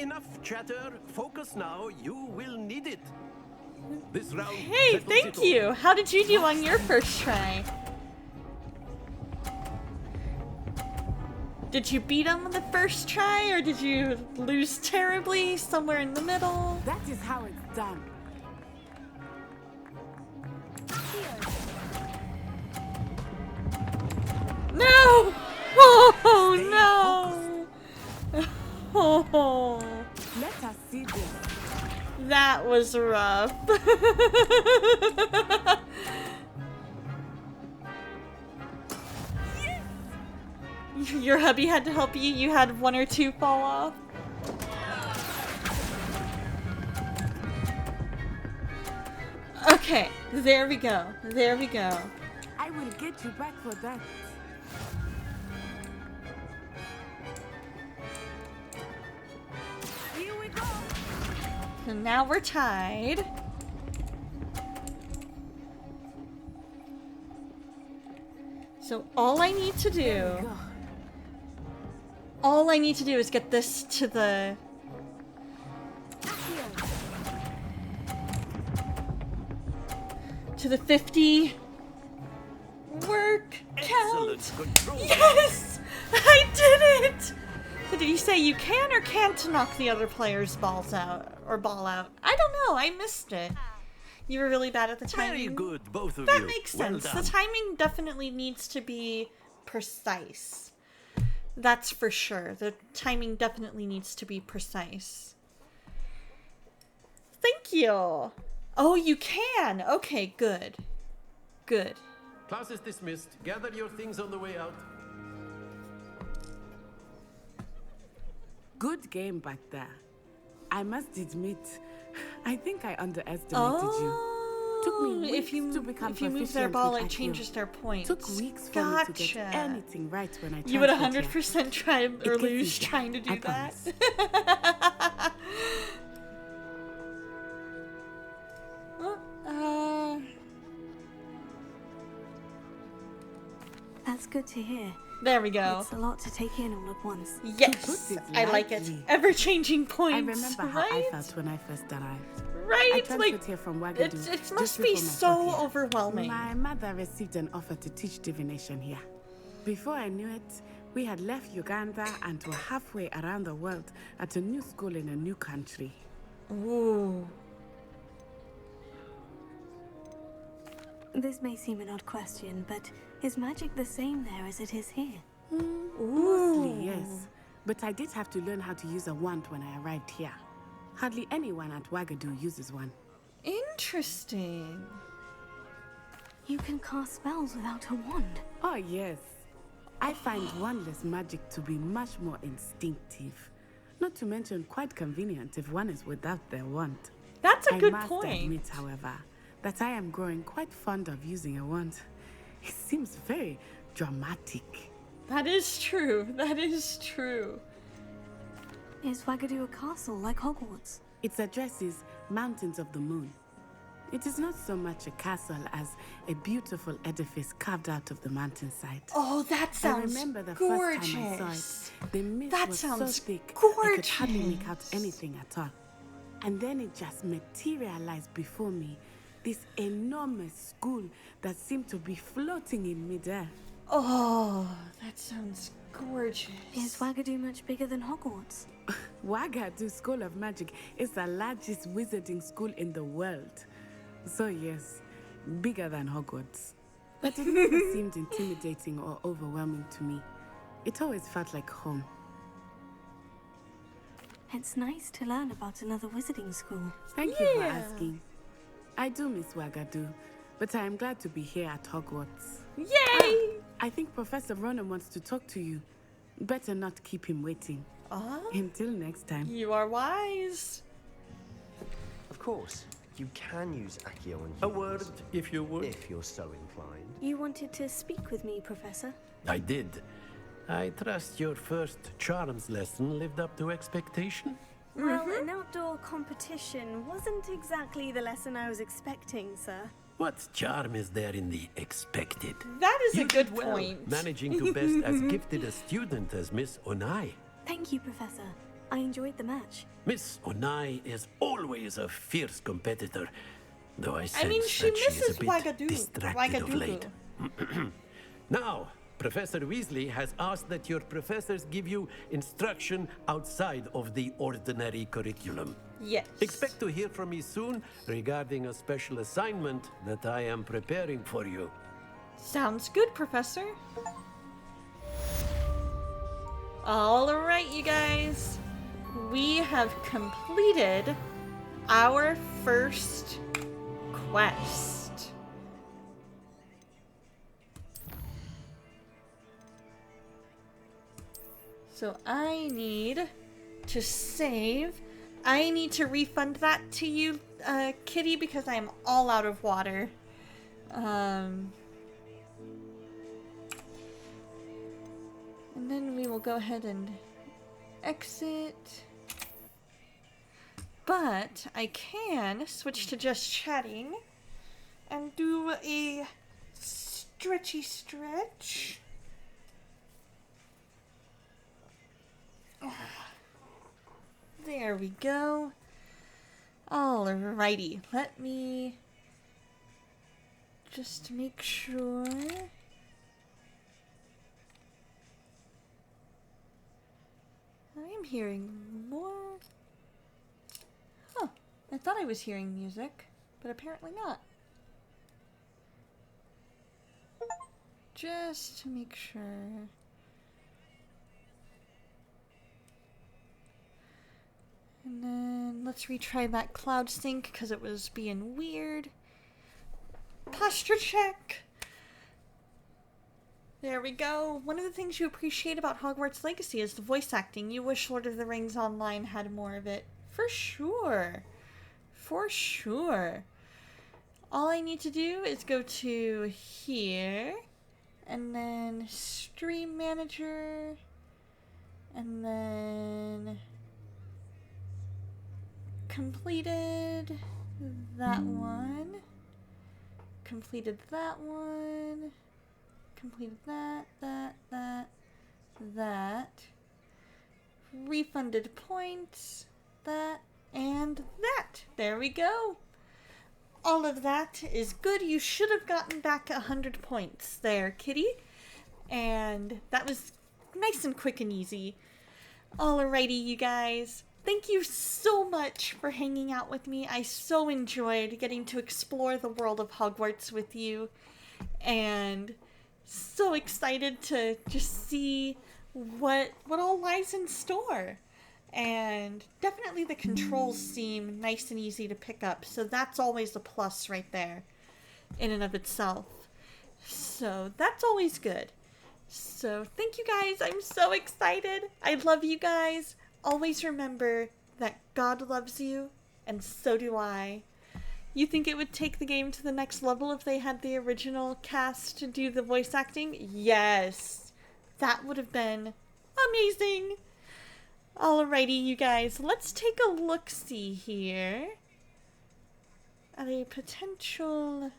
Enough chatter. Focus now. You will need it. This round. Hey, settles thank it all. you! How did you do on your first try? Did you beat him on the first try, or did you lose terribly somewhere in the middle? That is how it's done. No! Oh no! Oh, Let us see this. that was rough. Your hubby had to help you? You had one or two fall off? Okay, there we go. There we go. I will get you back for that. Here we go. So now we're tied. So all I need to do... All I need to do is get this to the... To the 50... Work count! Yes! I did it! So did you say you can or can't knock the other player's balls out? Or ball out? I don't know, I missed it. You were really bad at the timing. Very good, both of That you. makes Well sense. done. The timing definitely needs to be precise. That's for sure. The timing definitely needs to be precise. Thank you. Oh, you can. Okay, good. Good. Class is dismissed. Gather your things on the way out. Good game back there. I must admit, I think I underestimated you. Took me weeks if you to become if you move their proficient ball, with it Accio. changes their points. Took weeks for me to get anything right when I You would transferred 100% try or It gets lose easier, trying to do I that. That's good to hear. There we go. It's a lot to take in all at once. Yes, I like it. Ever-changing points. I remember how right? I felt when I first arrived. Right, I transferred here from Wagadu. It must be so overwhelming. My mother received an offer to teach divination here. Before I knew it, we had left Uganda and were halfway around the world at a new school in a new country. Ooh. This may seem an odd question, but is magic the same there as it is here? Mostly, yes. But I did have to learn how to use a wand when I arrived here. Hardly anyone at Wagadu uses one. Interesting. You can cast spells without a wand? Oh, yes. I find wandless magic to be much more instinctive. Not to mention quite convenient if one is without their wand. That's a good I must admit, however, that I am growing quite fond of using a wand. It seems very dramatic. That is true. That is true. Is Wagadu a castle like Hogwarts? Its address is Mountains of the Moon. It is not so much a castle as a beautiful edifice carved out of the mountainside. Oh, that sounds I remember the gorgeous. first time I saw it. The mist That was sounds so thick gorgeous. I could hardly make out anything at all. And then it just materialized before me. This enormous school that seemed to be floating in midair. Oh, that sounds gorgeous. Is Wagadu much bigger than Hogwarts? Wagadu School of Magic is the largest wizarding school in the world. So yes, bigger than Hogwarts. But it never seemed intimidating or overwhelming to me. It always felt like home. It's nice to learn about another wizarding school. Thank you for asking. I do miss Wagadu, but I am glad to be here at Hogwarts. Yay! I think Professor Ronan wants to talk to you. Better not keep him waiting. Until next time. You are wise. Of course, you can use Accio on humans. A word, if you would. If you're so inclined. You wanted to speak with me, Professor? I did. I trust your first charms lesson lived up to expectation. Well, an outdoor competition wasn't exactly the lesson I was expecting, sir. What charm is there in the expected? That is You a good did well, point. managing to best as gifted a student as Miss Onai. Thank you, Professor. I enjoyed the match. Miss Onai is always a fierce competitor, though I sense mean, she that she is misses a bit Wagadu. distracted of Wagadugu. late. Now, Professor Weasley has asked that your professors give you instruction outside of the ordinary curriculum. Yes. Expect to hear from me soon regarding a special assignment that I am preparing for you. Sounds good, Professor. All right, you guys. We have completed our first quest. So I need to save. I need to refund that to you, Kitty, because I am all out of water. And then we will go ahead and exit. But I can switch to just chatting and do a stretchy stretch. There we go. Alrighty, let me just make sure. I am hearing more. Huh, I thought I was hearing music, but apparently not. Just to make sure. And then let's retry that cloud sync because it was being weird. Posture check. There we go. One of the things you appreciate about Hogwarts Legacy is the voice acting. You wish Lord of the Rings Online had more of it. For sure. For sure. All I need to do is go to here. And then Stream Manager. And then completed that one. Completed that one. Completed that. Refunded points. And that. There we go. All of that is good. You should have gotten back 100 points there, kitty. And that was nice and quick and easy. Alrighty, you guys. Thank you so much for hanging out with me. I so enjoyed getting to explore the world of Hogwarts with you. And so excited to just see what all lies in store. And definitely the controls seem nice and easy to pick up. So that's always a plus right there in and of itself. So that's always good. So thank you guys. I'm so excited. I love you guys. Always remember that God loves you, and so do I. You think it would take the game to the next level if they had the original cast to do the voice acting? Yes. That would have been amazing. Alrighty, you guys. Let's take a look-see here at a potential...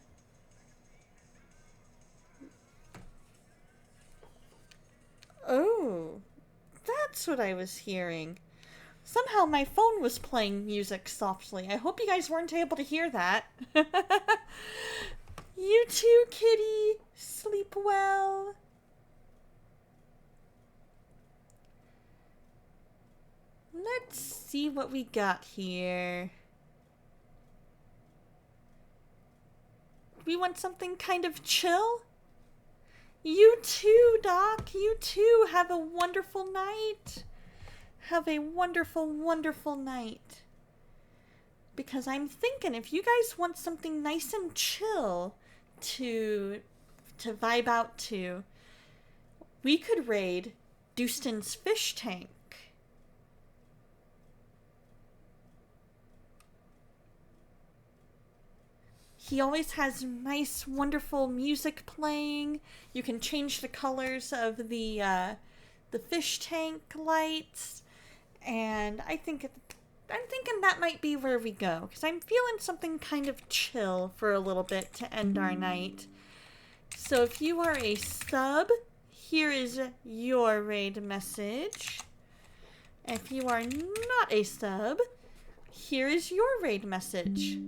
Oh, that's what I was hearing. Somehow my phone was playing music softly. I hope you guys weren't able to hear that. You too, kitty. Sleep well. Let's see what we got here. We want something kind of chill? You too, Doc. You too. Have a wonderful night. Have a wonderful, wonderful night. Because I'm thinking if you guys want something nice and chill to vibe out to, we could raid Dustin's fish tank. He always has nice, wonderful music playing. You can change the colors of the fish tank lights, and I'm thinking that might be where we go, because I'm feeling something kind of chill for a little bit to end our night. So if you are a sub, here is your raid message. If you are not a sub, here is your raid message.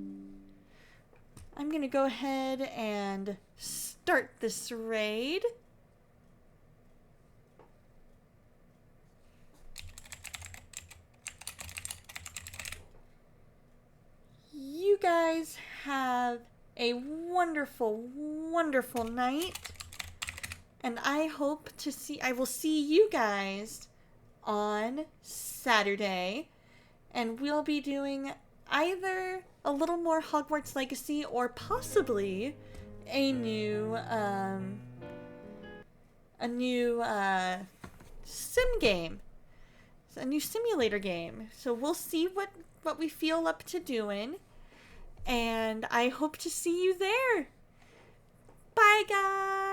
I'm going to go ahead and start this raid. You guys have a wonderful, wonderful night. And I will see you guys on Saturday. And we'll be doing either a little more Hogwarts Legacy or possibly a new sim game. A new simulator game. So we'll see what we feel up to doing. And I hope to see you there. Bye, guys.